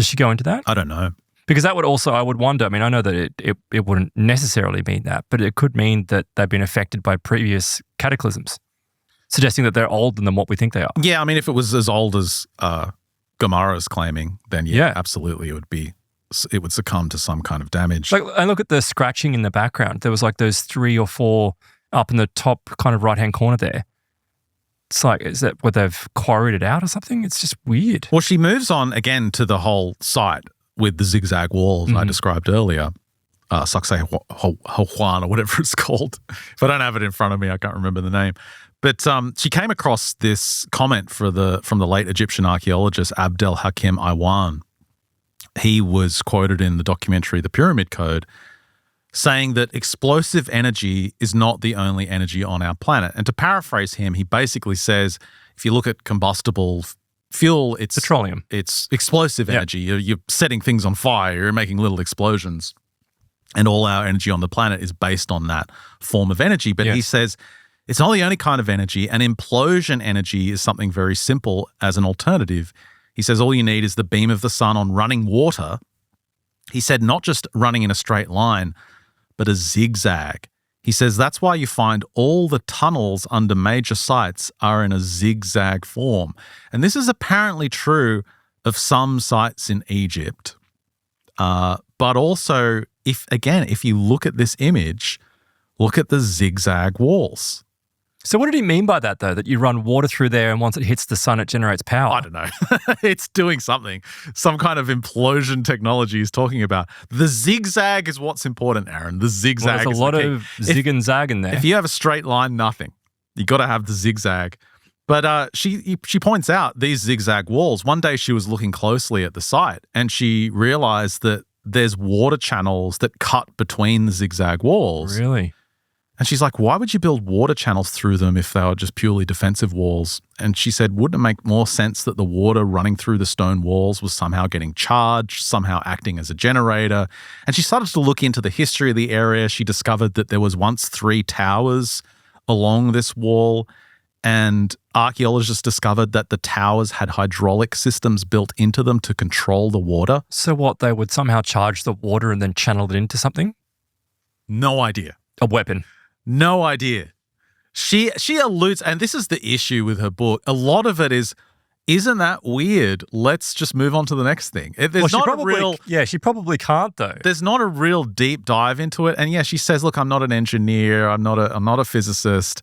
she go into that? I don't know. Because that would also, I would wonder, I mean, I know that it wouldn't necessarily mean that, but it could mean that they've been affected by previous cataclysms, suggesting that they're older than what we think they are. Yeah, I mean, if it was as old as Gamarra's claiming, then yeah, absolutely it would succumb to some kind of damage. And look at the scratching in the background. There was like those 3 or 4 up in the top kind of right-hand corner there. It's like, is that where they've quarried it out or something? It's just weird. Well, she moves on again to the whole site with the zigzag walls I described earlier. Sauvé Juan or whatever it's called. If I don't have it in front of me, I can't remember the name. But she came across this comment from the late Egyptian archaeologist Abdel Hakim Iwan. He was quoted in the documentary The Pyramid Code saying that explosive energy is not the only energy on our planet. And to paraphrase him, he basically says, if you look at combustible fuel, it's petroleum. It's explosive energy. You're setting things on fire. You're making little explosions. And all our energy on the planet is based on that form of energy. But he says it's not the only kind of energy. And implosion energy is something very simple as an alternative. He says all you need is the beam of the sun on running water. He said not just running in a straight line, but a zigzag. He says that's why you find all the tunnels under major sites are in a zigzag form. And this is apparently true of some sites in Egypt. But also, if you look at this image, look at the zigzag walls. So what did he mean by that, though, that you run water through there and once it hits the sun, it generates power? I don't know. It's doing something. Some kind of implosion technology he's talking about. The zigzag is what's important, Aaron. The zigzag there's a lot of zig and zag in there. If you have a straight line, nothing. You got to have the zigzag. But she points out these zigzag walls. One day she was looking closely at the site and she realized that there's water channels that cut between the zigzag walls. Really? And she's like, why would you build water channels through them if they were just purely defensive walls? And she said, wouldn't it make more sense that the water running through the stone walls was somehow getting charged, somehow acting as a generator? And she started to look into the history of the area. She discovered that there was once 3 towers along this wall, and archaeologists discovered that the towers had hydraulic systems built into them to control the water. So what, they would somehow charge the water and then channel it into something? No idea. A weapon. No idea. She alludes, and this is the issue with her book. A lot of it is, isn't that weird? Let's just move on to the next thing. She probably can't, though. There's not a real deep dive into it. And yeah, she says, look, I'm not an engineer. I'm not a physicist,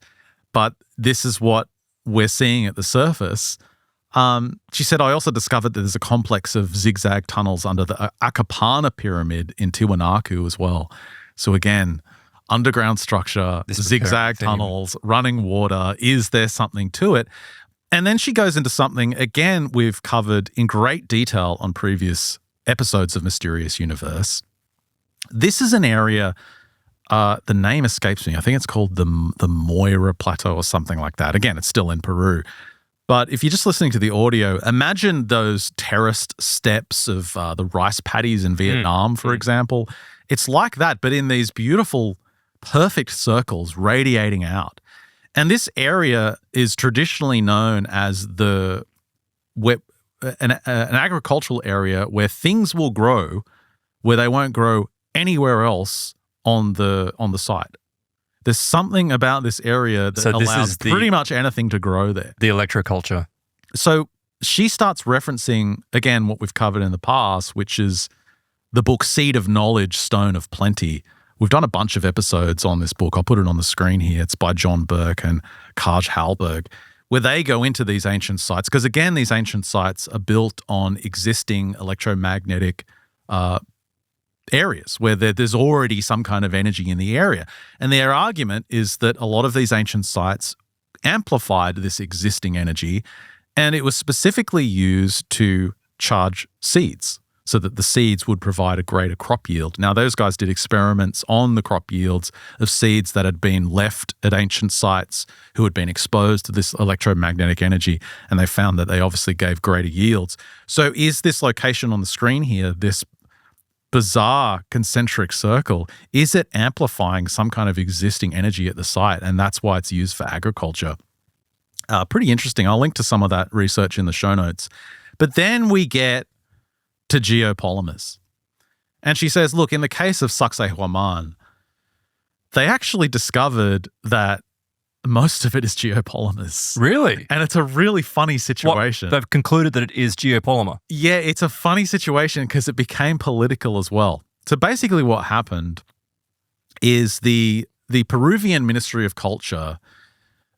but this is what we're seeing at the surface. She said, I also discovered that there's a complex of zigzag tunnels under the Akapana pyramid in Tiwanaku as well. So again, underground structure, zigzag tunnels, running water. Is there something to it? And then she goes into something, again, we've covered in great detail on previous episodes of Mysterious Universe. This is an area, the name escapes me. I think it's called the Moira Plateau or something like that. Again, it's still in Peru. But if you're just listening to the audio, imagine those terraced steps of the rice paddies in Vietnam, for example. It's like that, but in these beautiful, perfect circles radiating out. And this area is traditionally known as an agricultural area where things will grow where they won't grow anywhere else on the site. There's something about this area that allows pretty much anything to grow there. The electroculture. So she starts referencing, again, what we've covered in the past, which is the book Seed of Knowledge, Stone of Plenty. We've done a bunch of episodes on this book. I'll put it on the screen here. It's by John Burke and Kaj Halberg, where they go into these ancient sites. Because again, these ancient sites are built on existing electromagnetic areas where there's already some kind of energy in the area. And their argument is that a lot of these ancient sites amplified this existing energy, and it was specifically used to charge seeds so that the seeds would provide a greater crop yield. Now, those guys did experiments on the crop yields of seeds that had been left at ancient sites who had been exposed to this electromagnetic energy, and they found that they obviously gave greater yields. So is this location on the screen here, this bizarre concentric circle, is it amplifying some kind of existing energy at the site? And that's why it's used for agriculture. Pretty interesting. I'll link to some of that research in the show notes. But then we get to geopolymers. And she says, look, in the case of Sacsayhuaman, they actually discovered that most of it is geopolymers. Really? And it's a really funny situation. They've concluded that it is geopolymer. Yeah, it's a funny situation because it became political as well. So basically what happened is the Peruvian Ministry of Culture,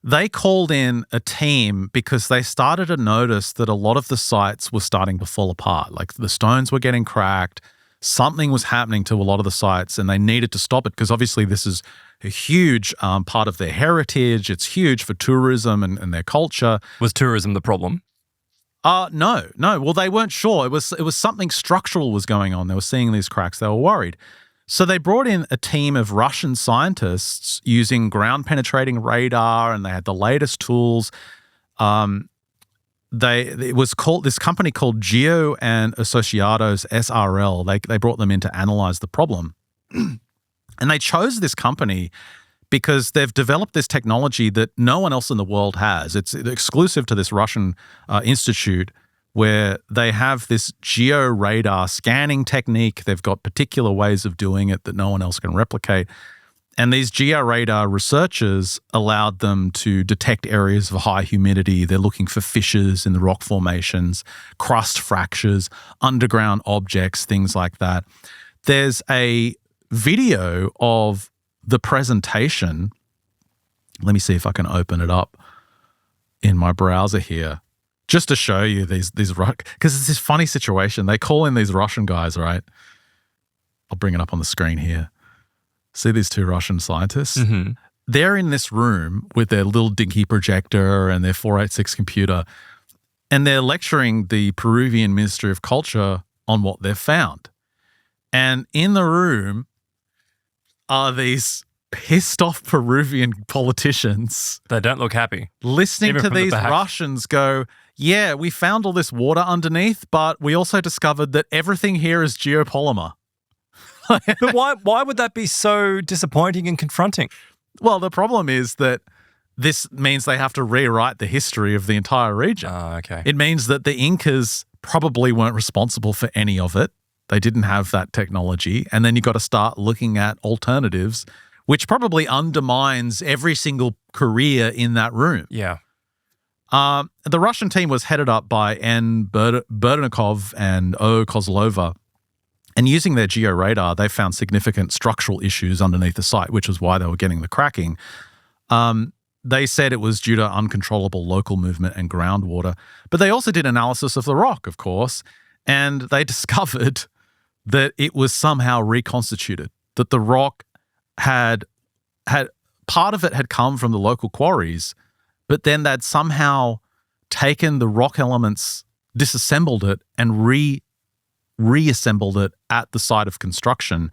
they called in a team because they started to notice that a lot of the sites were starting to fall apart. Like the stones were getting cracked, something was happening to a lot of the sites, and they needed to stop it because obviously this is a huge part of their heritage. It's huge for tourism and their culture. Was tourism the problem? No. Well, they weren't sure. It was something structural was going on. They were seeing these cracks. They were worried. So they brought in a team of Russian scientists using ground-penetrating radar, and they had the latest tools. It was called this company called Geo and Asociados SRL. They brought them in to analyze the problem, and they chose this company because they've developed this technology that no one else in the world has. It's exclusive to this Russian institute, where they have this geo-radar scanning technique. They've got particular ways of doing it that no one else can replicate. And these geo-radar researchers allowed them to detect areas of high humidity. They're looking for fissures in the rock formations, crust fractures, underground objects, things like that. There's a video of the presentation. Let me see if I can open it up in my browser here, just to show you these because it's this funny situation. They call in these Russian guys, right? I'll bring it up on the screen here. See these two Russian scientists? Mm-hmm. They're in this room with their little dinky projector and their 486 computer, and they're lecturing the Peruvian Ministry of Culture on what they've found. And in the room are these pissed off Peruvian politicians. They don't look happy. Listening Even to from the these back. Russians go, yeah, we found all this water underneath, but we also discovered that everything here is geopolymer. But why would that be so disappointing and confronting? Well, the problem is that this means they have to rewrite the history of the entire region. Oh, okay. It means that the Incas probably weren't responsible for any of it. They didn't have that technology. And then you've got to start looking at alternatives, which probably undermines every single career in that room. Yeah. The Russian team was headed up by N. Burdenikov and O. Kozlova. And using their georadar, they found significant structural issues underneath the site, which is why they were getting the cracking. They said it was due to uncontrollable local movement and groundwater. But they also did analysis of the rock, of course, and they discovered that it was somehow reconstituted, that the rock had part of it had come from the local quarries, but then they'd somehow taken the rock elements, disassembled it, and reassembled it at the site of construction.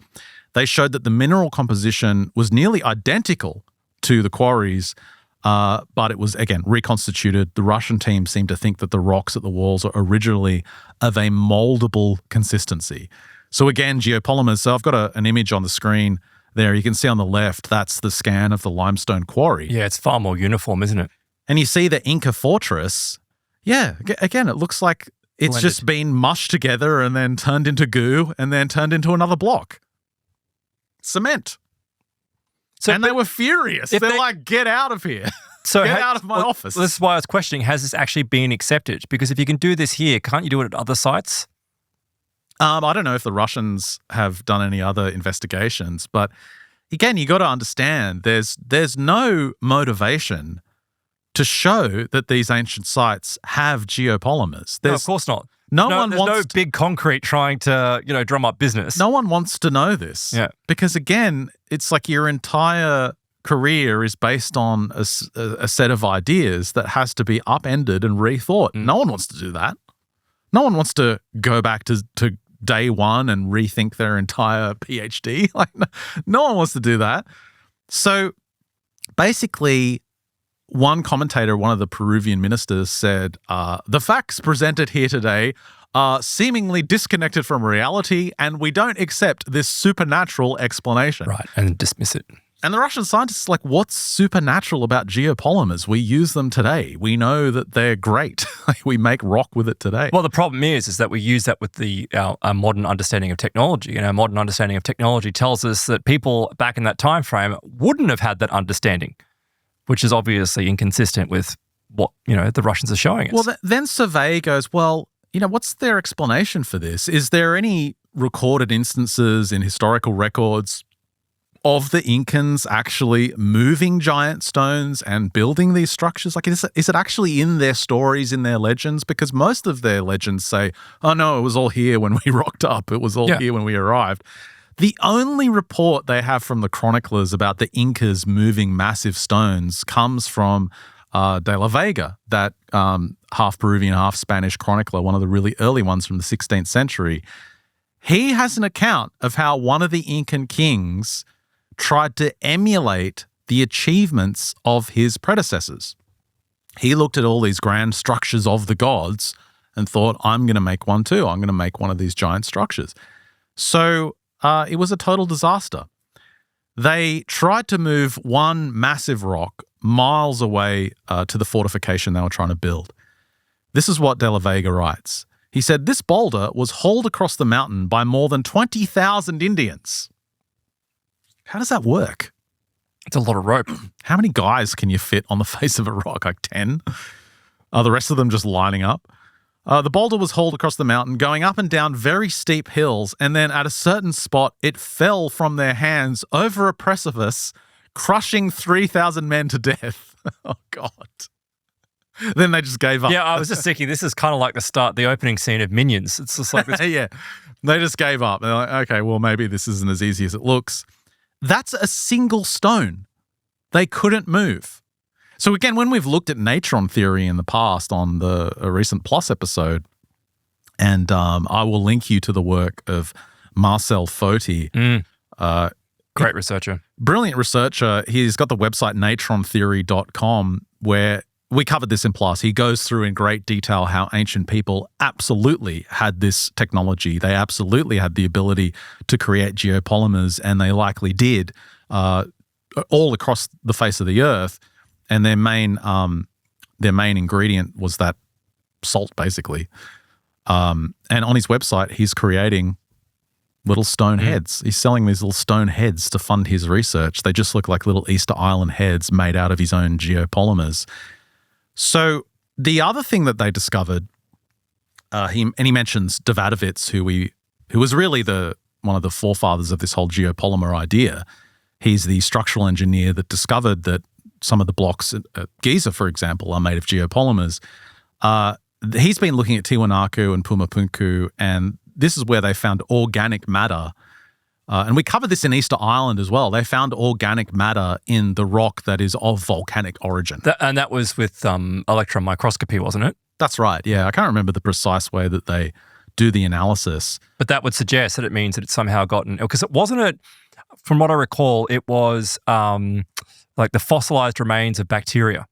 They showed that the mineral composition was nearly identical to the quarries, but it was, again, reconstituted. The Russian team seemed to think that the rocks at the walls are originally of a moldable consistency. So again, geopolymers. So I've got an image on the screen there. You can see on the left, that's the scan of the limestone quarry. Yeah, it's far more uniform, isn't it? And you see the Inca fortress. Yeah, again, it looks like it's Blended. just been mushed together and then turned into goo and then turned into another block. Cement. So, And they were furious. if They're they- like, get out of here. so Get out of my office. This is why I was questioning, has this actually been accepted? Because if you can do this here, can't you do it at other sites? I don't know if the Russians have done any other investigations, but again, you got to understand there's no motivation to show that these ancient sites have geopolymers. No, of course not. No There's one no wants big concrete trying to, drum up business. no one wants to know this. Yeah. Because again, it's like your entire career is based on a set of ideas that has to be upended and rethought. No one wants to do that. No one wants to go back to day one and rethink their entire PhD. Like, no one wants to do that. So basically, one commentator, one of the Peruvian ministers, said, the facts presented here today are seemingly disconnected from reality, and we don't accept this supernatural explanation. Right, and dismiss it. And the Russian scientists are like, what's supernatural about geopolymers? We use them today. We know that they're great. We make rock with it today. Well, the problem is that we use that with our modern understanding of technology. And our modern understanding of technology tells us that people back in that time frame wouldn't have had that understanding, which is obviously inconsistent with what, the Russians are showing us. Well, then Sauvé goes, well, what's their explanation for this? Is there any recorded instances in historical records of the Incans actually moving giant stones and building these structures? Like, is it actually in their stories, in their legends? Because most of their legends say, oh no, it was all here when we rocked up. It was all here when we arrived. The only report they have from the chroniclers about the Incas moving massive stones comes from De la Vega, that half Peruvian, half Spanish chronicler, one of the really early ones from the 16th century. He has an account of how one of the Incan kings tried to emulate the achievements of his predecessors. He looked at all these grand structures of the gods and thought, I'm going to make one too. I'm going to make one of these giant structures. So it was a total disaster. They tried to move one massive rock miles away to the fortification they were trying to build. This is what De la Vega writes. He said, this boulder was hauled across the mountain by more than 20,000 Indians. How does that work? It's a lot of rope. How many guys can you fit on the face of a rock? Like 10? Are the rest of them just lining up? The boulder was hauled across the mountain, going up and down very steep hills, and then at a certain spot, it fell from their hands over a precipice, crushing 3,000 men to death. Oh, God. Then they just gave up. Yeah, I was just thinking, this is kind of like the opening scene of Minions. It's just like this. Yeah, they just gave up. They're like, okay, well, maybe this isn't as easy as it looks. That's a single stone they couldn't move. So again, when we've looked at natron theory in the past on a recent PLOS episode, and I will link you to the work of Marcel Foti. Great researcher. Brilliant researcher. He's got the website natrontheory.com where we covered this in PLOS. He goes through in great detail how ancient people absolutely had this technology. They absolutely had the ability to create geopolymers, and they likely did all across the face of the earth. And their main ingredient was that salt, basically. And on his website, he's creating little stone heads. He's selling these little stone heads to fund his research. They just look like little Easter Island heads made out of his own geopolymers. So the other thing that they discovered, he mentions Davadovitz, who was really one of the forefathers of this whole geopolymer idea. He's the structural engineer that discovered that some of the blocks at Giza, for example, are made of geopolymers. He's been looking at Tiwanaku and Pumapunku, and this is where they found organic matter. And we covered this in Easter Island as well. They found organic matter in the rock that is of volcanic origin. And that was with electron microscopy, wasn't it? That's right, yeah. I can't remember the precise way that they do the analysis. But that would suggest that it means that it's somehow gotten... Because from what I recall, it was like the fossilized remains of bacteria.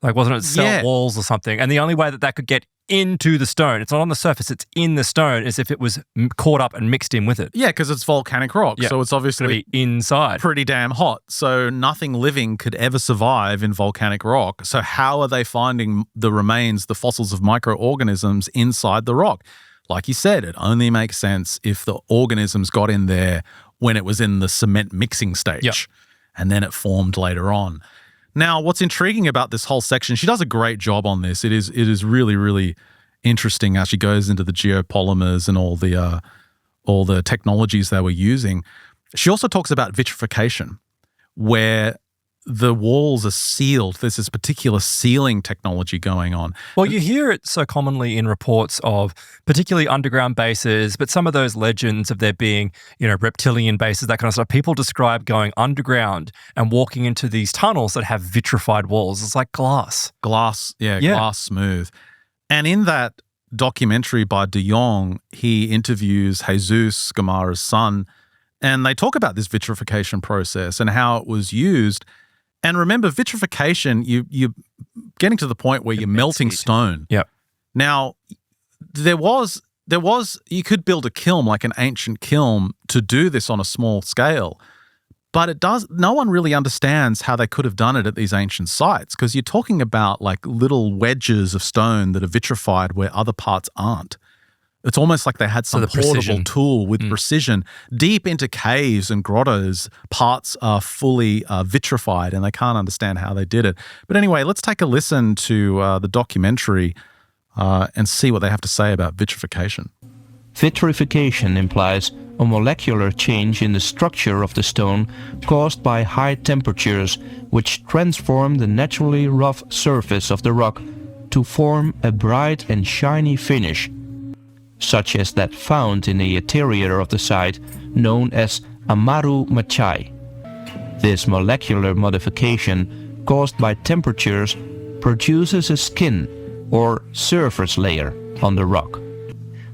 Like, wasn't it cell walls or something? And the only way that could get into the stone, it's not on the surface, it's in the stone, is if it was caught up and mixed in with it. Yeah, because it's volcanic rock, so it's obviously be inside. Pretty damn hot. So nothing living could ever survive in volcanic rock. So how are they finding the remains, the fossils of microorganisms inside the rock? Like you said, it only makes sense if the organisms got in there when it was in the cement mixing stage, and then it formed later on. Now, what's intriguing about this whole section, she does a great job on this. It is really, really interesting how she goes into the geopolymers and all the technologies they were using. She also talks about vitrification, where the walls are sealed. There's this particular sealing technology going on. Well, you hear it so commonly in reports of particularly underground bases, but some of those legends of there being, reptilian bases, that kind of stuff. People describe going underground and walking into these tunnels that have vitrified walls. It's like glass. Glass smooth. And in that documentary by De Jong, he interviews Jesus, Gamarra's son, and they talk about this vitrification process and how it was used. And remember, vitrification, you're getting to the point where you're melting stone. Yep. Now, there was you could build a kiln, like an ancient kiln, to do this on a small scale. But no one really understands how they could have done it at these ancient sites, because you're talking about like little wedges of stone that are vitrified where other parts aren't. It's almost like they had some portable tool with precision. Deep into caves and grottos, parts are fully vitrified, and they can't understand how they did it. But anyway, let's take a listen to the documentary and see what they have to say about vitrification. Vitrification implies a molecular change in the structure of the stone caused by high temperatures, which transform the naturally rough surface of the rock to form a bright and shiny finish, such as that found in the interior of the site, known as amaru machai. This molecular modification caused by temperatures produces a skin or surface layer on the rock.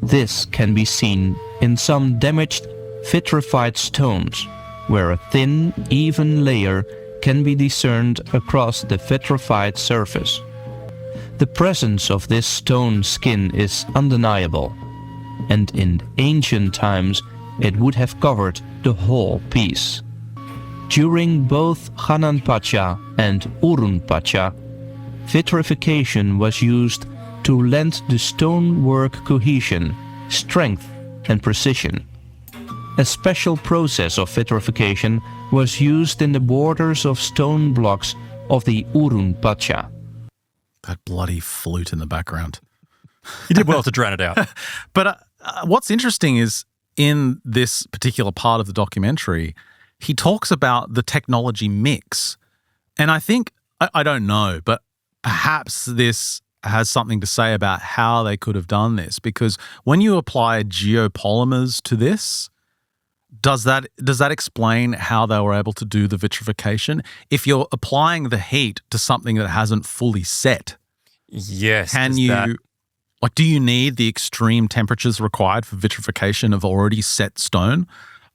This can be seen in some damaged vitrified stones, where a thin, even layer can be discerned across the vitrified surface. The presence of this stone skin is undeniable, and in ancient times it would have covered the whole piece. During both Hanan Pacha and Urun Pacha, vitrification was used to lend the stonework cohesion, strength, and precision. A special process of vitrification was used in the borders of stone blocks of the Urun Pacha. That bloody flute in the background. You did well to drown it out. But what's interesting is in this particular part of the documentary, he talks about the technology mix. And I think, I don't know, but perhaps this has something to say about how they could have done this, because when you apply geopolymers to this, does that explain how they were able to do the vitrification? If you're applying the heat to something that hasn't fully set, yes, do you need the extreme temperatures required for vitrification of already set stone?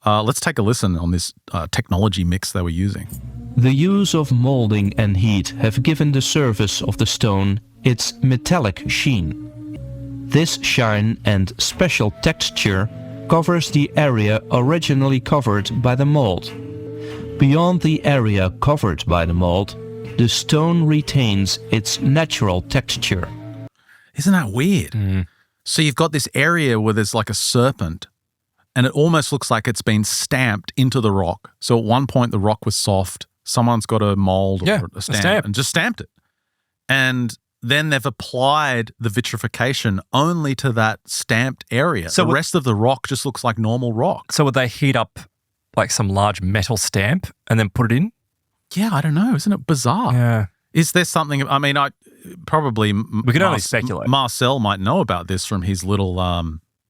Let's take a listen on this technology mix they were using. The use of moulding and heat have given the surface of the stone its metallic sheen. This shine and special texture covers the area originally covered by the mold. Beyond the area covered by the mold, the stone retains its natural texture. Isn't that weird? Mm. So you've got this area where there's like a serpent, and it almost looks like it's been stamped into the rock. So at one point the rock was soft. Someone's got a mold or a stamp and just stamped it. And then they've applied the vitrification only to that stamped area. So the rest of the rock just looks like normal rock. So would they heat up like some large metal stamp and then put it in? Yeah, I don't know. Isn't it bizarre? Yeah. Is there something, we could only speculate. Marcel might know about this from his little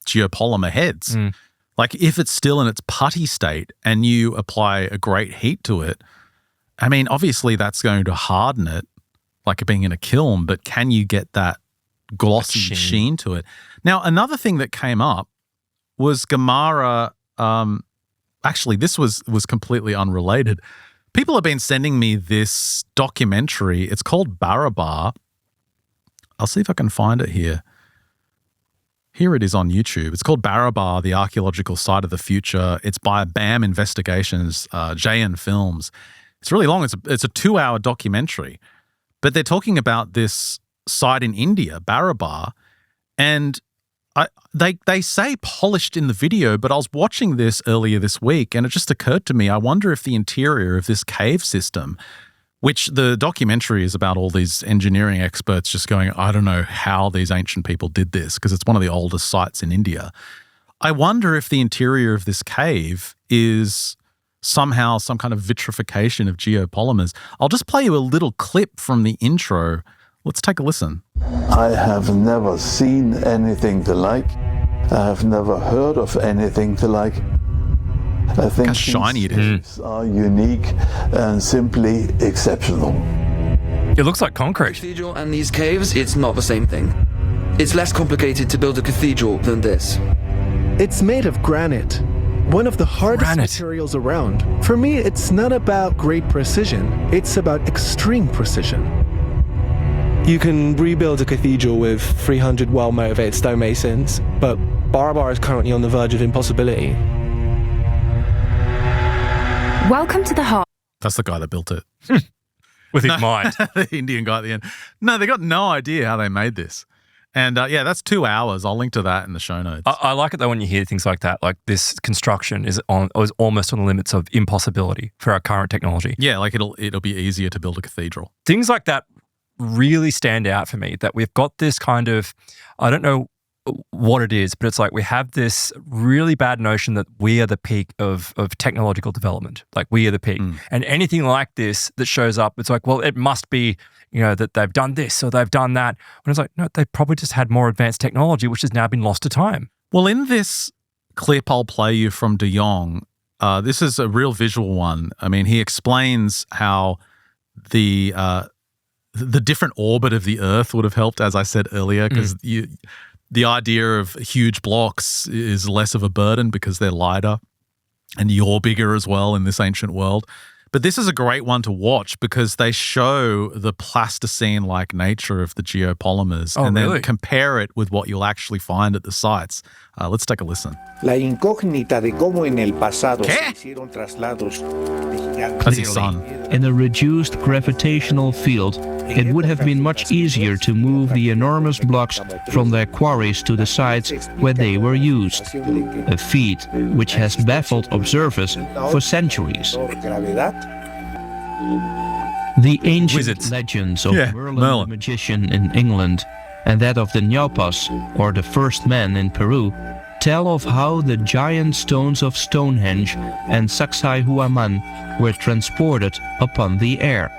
geopolymer heads. Mm. Like if it's still in its putty state and you apply a great heat to it, obviously that's going to harden it, like it being in a kiln, but can you get that glossy sheen to it? Now, another thing that came up was Gamarra. Actually, this was completely unrelated. People have been sending me this documentary. It's called Barabar. I'll see if I can find it here. Here it is on YouTube. It's called Barabar, the Archaeological Site of the Future. It's by BAM Investigations, JN Films. It's really long. It's a 2-hour documentary. But they're talking about this site in India, Barabar, and they say polished in the video, but I was watching this earlier this week and it just occurred to me, I wonder if the interior of this cave system, which the documentary is about all these engineering experts just going, I don't know how these ancient people did this because it's one of the oldest sites in India. I wonder if the interior of this cave is somehow some kind of vitrification of geopolymers. I'll just play you a little clip from the intro. Let's take a listen. I have never seen anything the like. I have never heard of anything the like. I think how shiny it is. These are unique and simply exceptional. It looks like concrete. Cathedral and these caves, it's not the same thing. It's less complicated to build a cathedral than this. It's made of granite, one of the hardest materials around. For me, it's not about great precision, it's about extreme precision. You can rebuild a cathedral with 300 well-motivated stonemasons, but Barabar is currently on the verge of impossibility. Welcome to the heart. That's the guy that built it. With his mind. The Indian guy at the end. No, they got no idea how they made this. And yeah, that's 2 hours. I'll link to that in the show notes. I like it though when you hear things like that, like this construction is almost on the limits of impossibility for our current technology. Yeah, like it'll be easier to build a cathedral. Things like that really stand out for me, that we've got this kind of, I don't know what it is, but it's like we have this really bad notion that we are the peak of technological development. Like we are the peak. And anything like this that shows up, it's like, well, it must be, that they've done this or they've done that. And it's like, no, they probably just had more advanced technology, which has now been lost to time. Well, in this clip I'll play you from De Jong, this is a real visual one. I mean, he explains how the different orbit of the Earth would have helped, as I said earlier, because the idea of huge blocks is less of a burden because they're lighter, and you're bigger as well in this ancient world. But this is a great one to watch because they show the Pleistocene-like nature of the geopolymers then compare it with what you'll actually find at the sites. Let's take a listen. La incógnita de cómo en el pasado se hicieron traslados de gigantes. That's his son. In a reduced gravitational field, it would have been much easier to move the enormous blocks from their quarries to the sites where they were used, a feat which has baffled observers for centuries. The ancient legends of Merlin the magician in England and that of the Ñaupas, or the first man in Peru, tell of how the giant stones of Stonehenge and Sacsayhuaman were transported upon the air.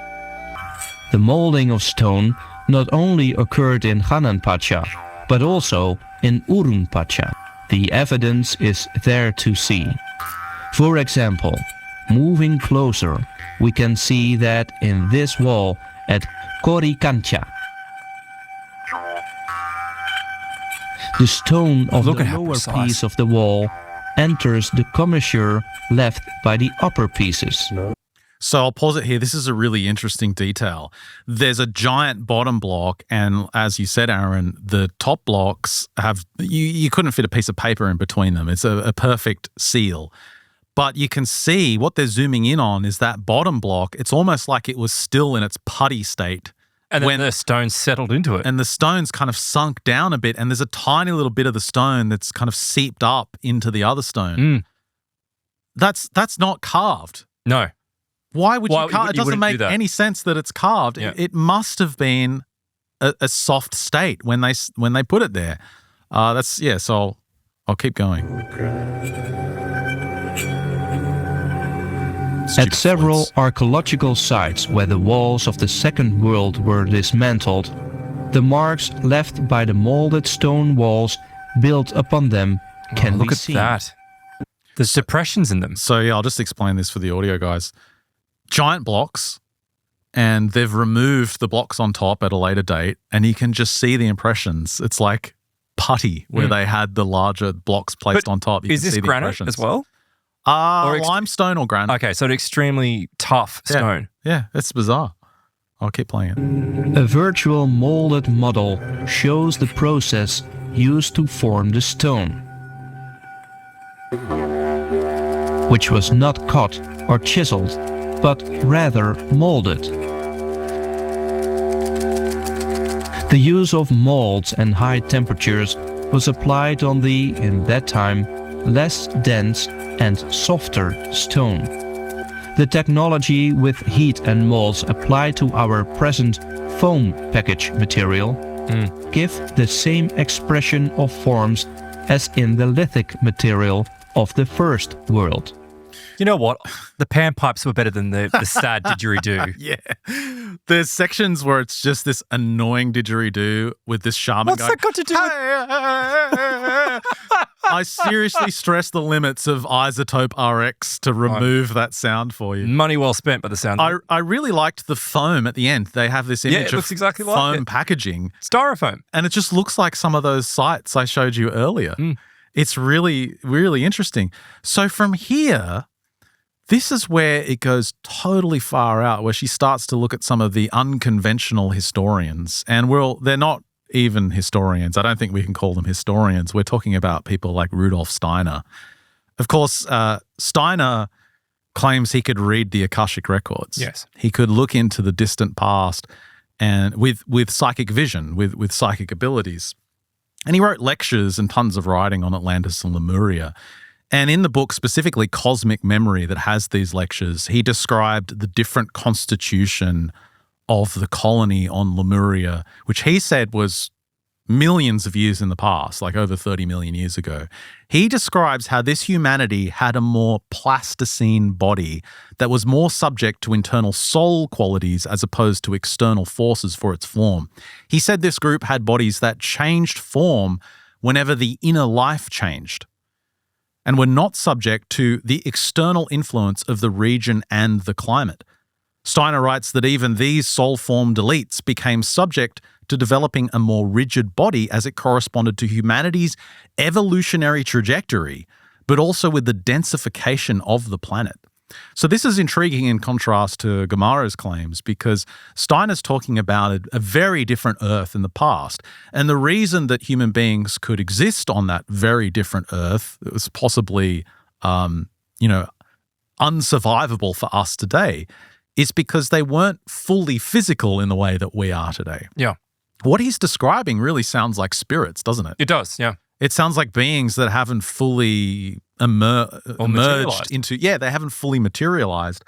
The moulding of stone not only occurred in Hananpacha, but also in Urunpacha. The evidence is there to see. For example, moving closer, we can see that in this wall at Coricancha, the stone of the lower piece of the wall enters the commissure left by the upper pieces. So I'll pause it here. This is a really interesting detail. There's a giant bottom block, and as you said, Aaron, the top blocks have, you couldn't fit a piece of paper in between them. It's a perfect seal. But you can see what they're zooming in on is that bottom block. It's almost like it was still in its putty state. And then the stones settled into it. And the stones kind of sunk down a bit, and there's a tiny little bit of the stone that's kind of seeped up into the other stone. That's not carved. No. Why would you carve? It doesn't make any sense that it's carved. Yeah. It must have been a soft state when they put it there. So I'll keep going. At several archaeological sites where the walls of the Second World were dismantled, the marks left by the molded stone walls built upon them can be seen. Look at that. There's depressions in them. So yeah, I'll just explain this for the audio guys. Giant blocks, and they've removed the blocks on top at a later date, and you can just see the impressions. It's like putty where they had the larger blocks placed on top. Is this granite as well? Limestone or granite. Okay, so an extremely tough stone. Yeah, it's bizarre. I'll keep playing it. A virtual molded model shows the process used to form the stone, which was not cut or chiseled, but rather molded. The use of molds and high temperatures was applied on the, in that time, less dense and softer stone. The technology with heat and molds applied to our present foam package material give the same expression of forms as in the lithic material of the First World. You know what? The panpipes were better than the sad didgeridoo. Yeah. There's sections where it's just this annoying didgeridoo with this shaman What's going, that got to do with... I seriously stress the limits of Isotope RX to remove that sound for you. Money well spent by the sound. I really liked the foam at the end. They have this image it of looks exactly like foam it. packaging. Styrofoam. And it just looks like some of those sites I showed you earlier. It's really, really interesting. So from here, this is where it goes totally far out, where she starts to look at some of the unconventional historians. And they're not even historians. I don't think we can call them historians. We're talking about people like Rudolf Steiner. Of course, Steiner claims he could read the Akashic records. Yes. He could look into the distant past and with psychic vision, with psychic abilities. And he wrote lectures and tons of writing on Atlantis and Lemuria. And in the book, specifically Cosmic Memory, that has these lectures, he described the different constitution of the colony on Lemuria, which he said was millions of years in the past, like over 30 million years ago. He describes how this humanity had a more plasticine body that was more subject to internal soul qualities as opposed to external forces for its form. He said this group had bodies that changed form whenever the inner life changed and were not subject to the external influence of the region and the climate. Steiner writes that even these soul-formed elites became subject to developing a more rigid body as it corresponded to humanity's evolutionary trajectory, but also with the densification of the planet. So this is intriguing in contrast to Gamarra's claims, because Steiner's talking about a very different Earth in the past. And the reason that human beings could exist on that very different Earth, it was possibly, unsurvivable for us today, is because they weren't fully physical in the way that we are today. Yeah. What he's describing really sounds like spirits, doesn't it? It does, yeah. It sounds like beings that haven't fully emerged into, they haven't fully materialized.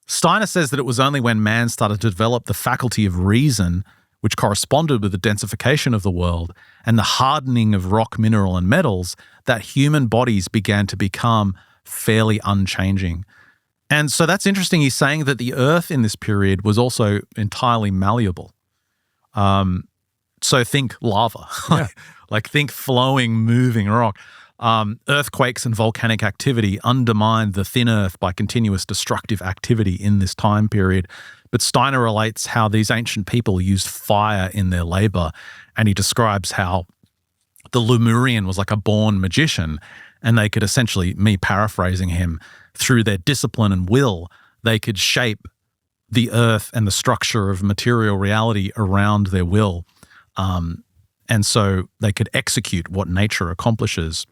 Steiner says that it was only when man started to develop the faculty of reason, which corresponded with the densification of the world and the hardening of rock, mineral, and metals, that human bodies began to become fairly unchanging. And so that's interesting. He's saying that the earth in this period was also entirely malleable. So think lava, like think flowing, moving rock. Earthquakes and volcanic activity undermined the thin earth by continuous destructive activity in this time period. But Steiner relates how these ancient people used fire in their labor, and he describes how the Lemurian was like a born magician, and they could essentially, me paraphrasing him, through their discipline and will, they could shape the earth and the structure of material reality around their will. And so they could execute what nature accomplishes.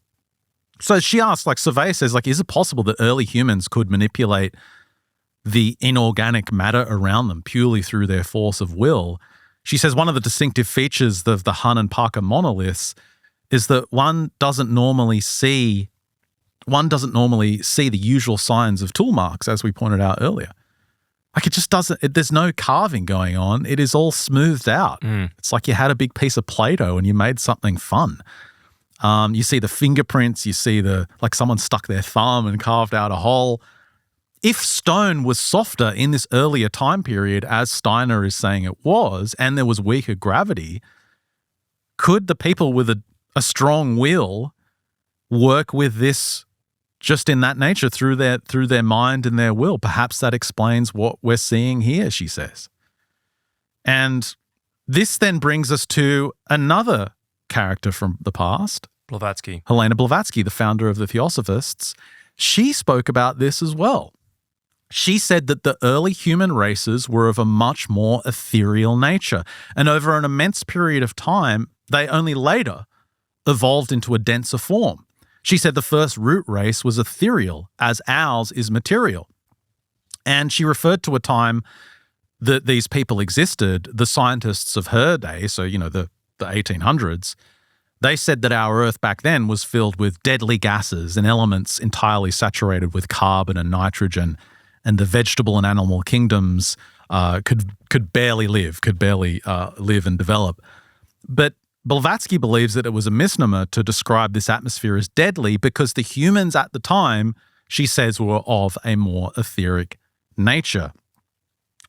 So she asks, like Sauvé says, like, is it possible that early humans could manipulate the inorganic matter around them purely through their force of will? She says one of the distinctive features of the Hun and Parker monoliths is that one doesn't normally see the usual signs of tool marks, as we pointed out earlier. Like it just doesn't, there's no carving going on. It is all smoothed out. It's like you had a big piece of Play-Doh and you made something fun. You see the fingerprints, you see like someone stuck their thumb and carved out a hole. If stone was softer in this earlier time period, as Steiner is saying it was, and there was weaker gravity, could the people with a strong will work with this just in that nature through their mind and their will? Perhaps that explains what we're seeing here, she says. And this then brings us to another character from the past. Blavatsky. Helena Blavatsky, the founder of the Theosophists. She spoke about this as well. She said that the early human races were of a much more ethereal nature, and over an immense period of time, they only later evolved into a denser form. She said the first root race was ethereal, as ours is material. And she referred to a time that these people existed. The scientists of her day, so, the 1800s, they said that our Earth back then was filled with deadly gases and elements entirely saturated with carbon and nitrogen, and the vegetable and animal kingdoms could barely live and develop. But Blavatsky believes that it was a misnomer to describe this atmosphere as deadly because the humans at the time she says were of a more etheric nature.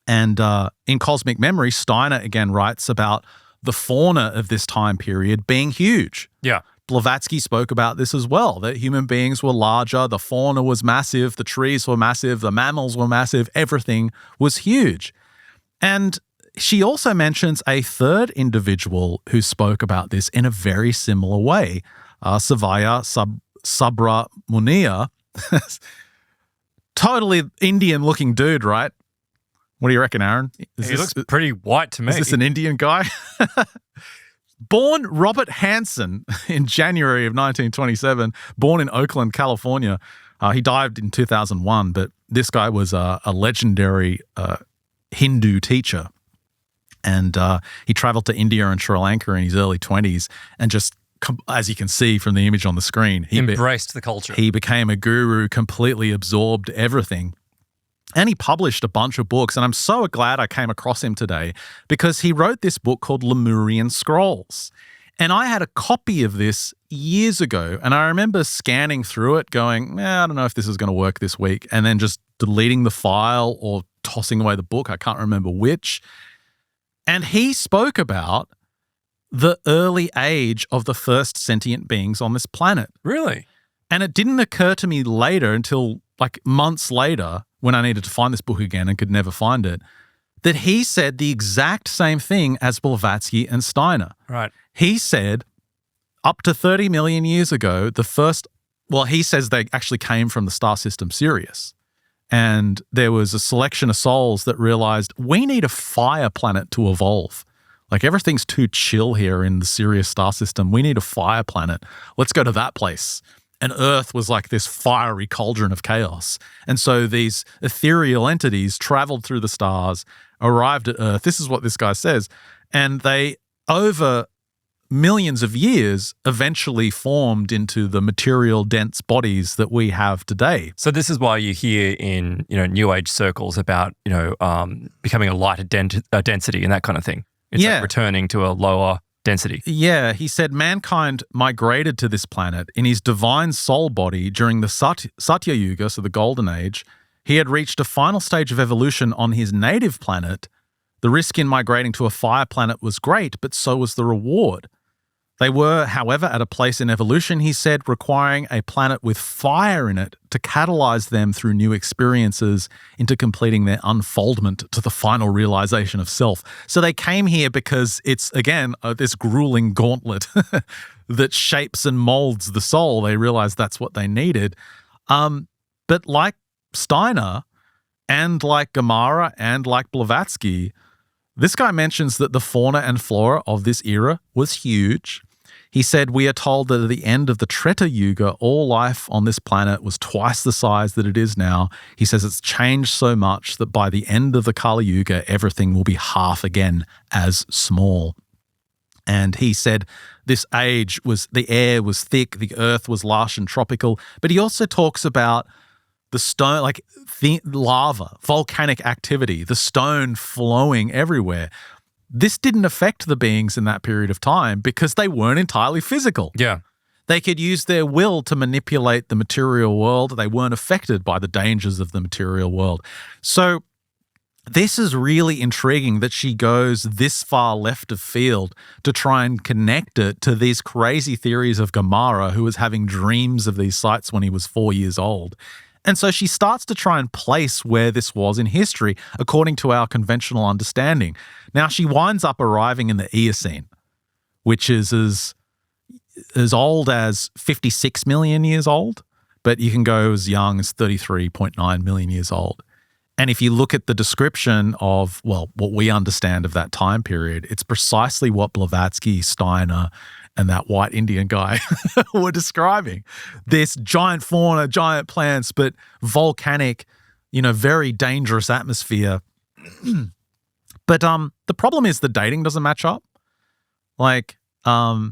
And in Cosmic Memory, Steiner again writes about the fauna of this time period being huge. Yeah. Blavatsky spoke about this as well, that human beings were larger, the fauna was massive, the trees were massive, the mammals were massive, everything was huge. And she also mentions a third individual who spoke about this in a very similar way, Savaya Subramania. Totally Indian-looking dude, right? What do you reckon, Aaron? He looks pretty white to me. Is this an Indian guy? Born Robert Hansen in January of 1927, born in Oakland, California. He died in 2001, but this guy was a legendary Hindu teacher. And he traveled to India and Sri Lanka in his early 20s and just, as you can see from the image on the screen, he embraced the culture. He became a guru, completely absorbed everything. And he published a bunch of books, and I'm so glad I came across him today because he wrote this book called Lemurian Scrolls. And I had a copy of this years ago, and I remember scanning through it going, I don't know if this is going to work this week, and then just deleting the file or tossing away the book. I can't remember which. And he spoke about the early age of the first sentient beings on this planet. Really? And it didn't occur to me later until like months later when I needed to find this book again and could never find it, that he said the exact same thing as Blavatsky and Steiner. Right. He said up to 30 million years ago, he says they actually came from the star system Sirius. And there was a selection of souls that realized we need a fire planet to evolve. Like everything's too chill here in the Sirius star system. We need a fire planet. Let's go to that place. And Earth was like this fiery cauldron of chaos. And so these ethereal entities traveled through the stars, arrived at Earth. This is what this guy says. And they, over millions of years, eventually formed into the material dense bodies that we have today. So this is why you hear in, New Age circles about, becoming a lighter density and that kind of thing. It's like returning to a lower density. Yeah, he said mankind migrated to this planet in his divine soul body during the Satya Yuga, so the Golden Age. He had reached a final stage of evolution on his native planet. The risk in migrating to a fire planet was great, but so was the reward. They were, however, at a place in evolution, he said, requiring a planet with fire in it to catalyze them through new experiences into completing their unfoldment to the final realization of self. So they came here because it's, again, this grueling gauntlet that shapes and molds the soul. They realized that's what they needed. But like Steiner and like Gamarra and like Blavatsky, this guy mentions that the fauna and flora of this era was huge. He said, we are told that at the end of the Treta Yuga, all life on this planet was twice the size that it is now. He says it's changed so much that by the end of the Kali Yuga, everything will be half again as small. And he said this age the air was thick, the earth was lush and tropical. But he also talks about the stone, like the lava, volcanic activity, the stone flowing everywhere. This didn't affect the beings in that period of time because they weren't entirely physical. Yeah. They could use their will to manipulate the material world. They weren't affected by the dangers of the material world. So this is really intriguing that she goes this far left of field to try and connect it to these crazy theories of Gamarra, who was having dreams of these sites when he was 4 years old. And so she starts to try and place where this was in history according to our conventional understanding. Now, she winds up arriving in the Eocene, which is as old as 56 million years old, but you can go as young as 33.9 million years old. And if you look at the description of, what we understand of that time period, it's precisely what Blavatsky, Steiner, and that white Indian guy were describing. This giant fauna, giant plants, but volcanic, very dangerous atmosphere. But the problem is the dating doesn't match up. So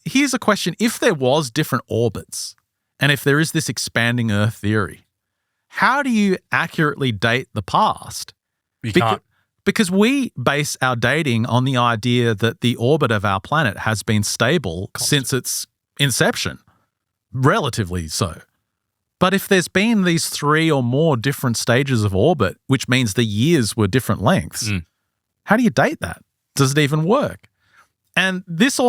here's a question. If there was different orbits, and if there is this expanding Earth theory, how do you accurately date the past? You can't. Because we base our dating on the idea that the orbit of our planet has been stable since its inception. relatively so. But if there's been these 3 or more different stages of orbit, which means the years were different lengths, how do you date that? Does it even work? And this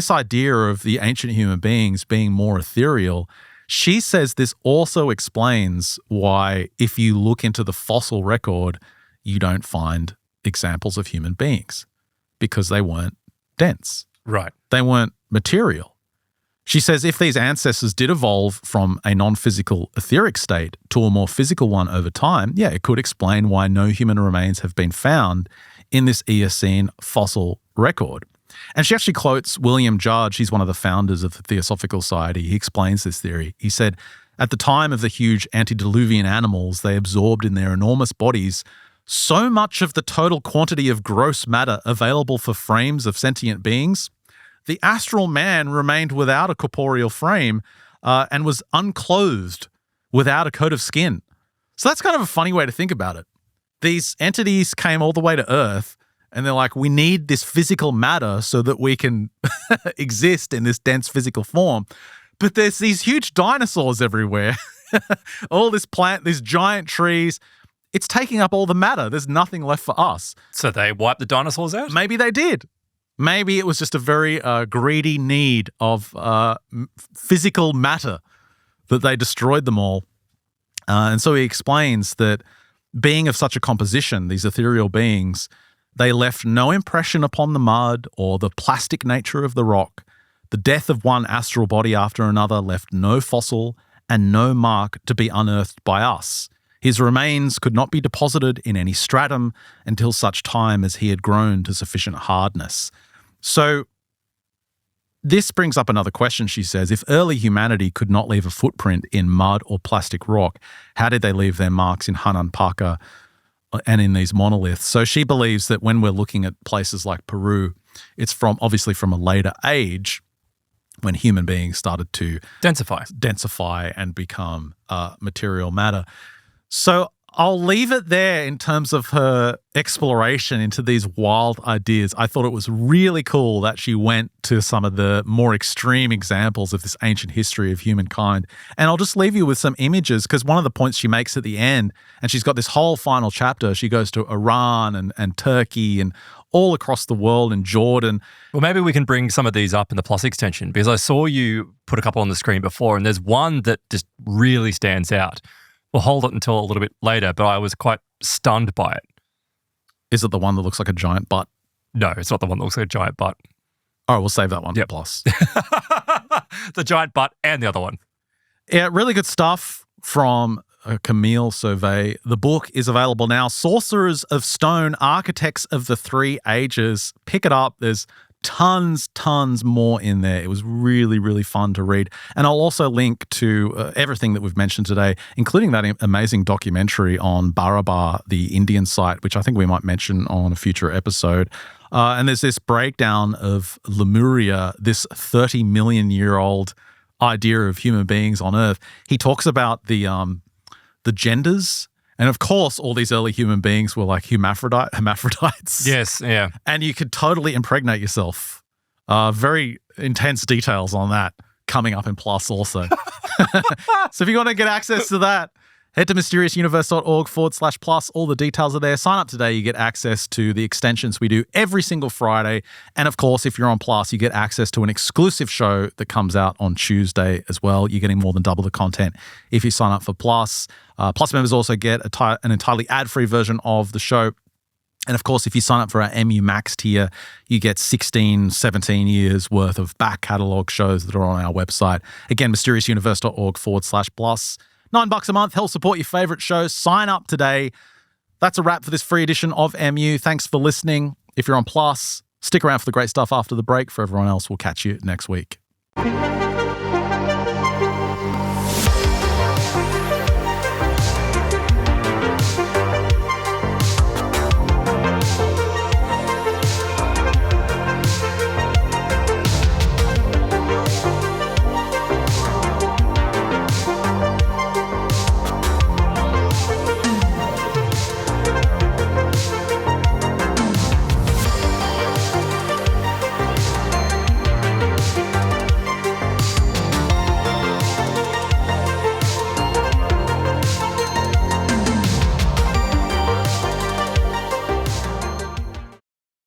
idea of the ancient human beings being more ethereal, she says this also explains why if you look into the fossil record, you don't find examples of human beings because they weren't dense. Right. They weren't material. She says if these ancestors did evolve from a non-physical etheric state to a more physical one over time, yeah, it could explain why no human remains have been found in this Eocene fossil record. And she actually quotes William Judge. He's one of the founders of the Theosophical Society. He explains this theory. He said, at the time of the huge antediluvian animals, they absorbed in their enormous bodies so much of the total quantity of gross matter available for frames of sentient beings, the astral man remained without a corporeal frame and was unclothed without a coat of skin. So that's kind of a funny way to think about it. These entities came all the way to Earth, and they're like, we need this physical matter so that we can exist in this dense physical form. But there's these huge dinosaurs everywhere. All this plant, these giant trees. It's taking up all the matter. There's nothing left for us. So they wiped the dinosaurs out? Maybe they did. Maybe it was just a very greedy need of physical matter that they destroyed them all. And so he explains that being of such a composition, these ethereal beings, they left no impression upon the mud or the plastic nature of the rock. The death of one astral body after another left no fossil and no mark to be unearthed by us. His remains could not be deposited in any stratum until such time as he had grown to sufficient hardness. So this brings up another question, she says. If early humanity could not leave a footprint in mud or plastic rock, how did they leave their marks in Hananpaka and in these monoliths? So she believes that when we're looking at places like Peru, it's obviously from a later age when human beings started to densify and become material matter. So I'll leave it there in terms of her exploration into these wild ideas. I thought it was really cool that she went to some of the more extreme examples of this ancient history of humankind. And I'll just leave you with some images because one of the points she makes at the end, and she's got this whole final chapter, she goes to Iran and Turkey and all across the world and Jordan. Well, maybe we can bring some of these up in the Plus extension because I saw you put a couple on the screen before and there's one that just really stands out. We'll hold it until a little bit later, but I was quite stunned by it. Is it the one that looks like a giant butt? No, it's not the one that looks like a giant butt. All right, we'll save that one for Plus. The giant butt and the other one. Yeah, really good stuff from Camille Sauvé. The book is available now. Sorcerers of Stone, Architects of the Three Ages. Pick it up. There's tons more in there. It was really, really fun to read. And I'll also link to everything that we've mentioned today, including that amazing documentary on Barabar, the Indian site, which I think we might mention on a future episode. And there's this breakdown of Lemuria, this 30 million year old idea of human beings on Earth. He talks about the genders. And of course, all these early human beings were like hermaphrodites. Yes, yeah. And you could totally impregnate yourself. Very intense details on that coming up in Plus also. So if you want to get access to that, head to mysteriousuniverse.org/plus. All the details are there. Sign up today. You get access to the extensions we do every single Friday. And of course, if you're on Plus, you get access to an exclusive show that comes out on Tuesday as well. You're getting more than double the content if you sign up for Plus. Plus members also get an entirely ad-free version of the show. And of course, if you sign up for our MU Max tier, you get 16, 17 years worth of back catalogue shows that are on our website. Again, mysteriousuniverse.org/plus. $9 a month. Help support your favorite shows. Sign up today. That's a wrap for this free edition of MU. Thanks for listening. If you're on Plus, stick around for the great stuff after the break. For everyone else, we'll catch you next week.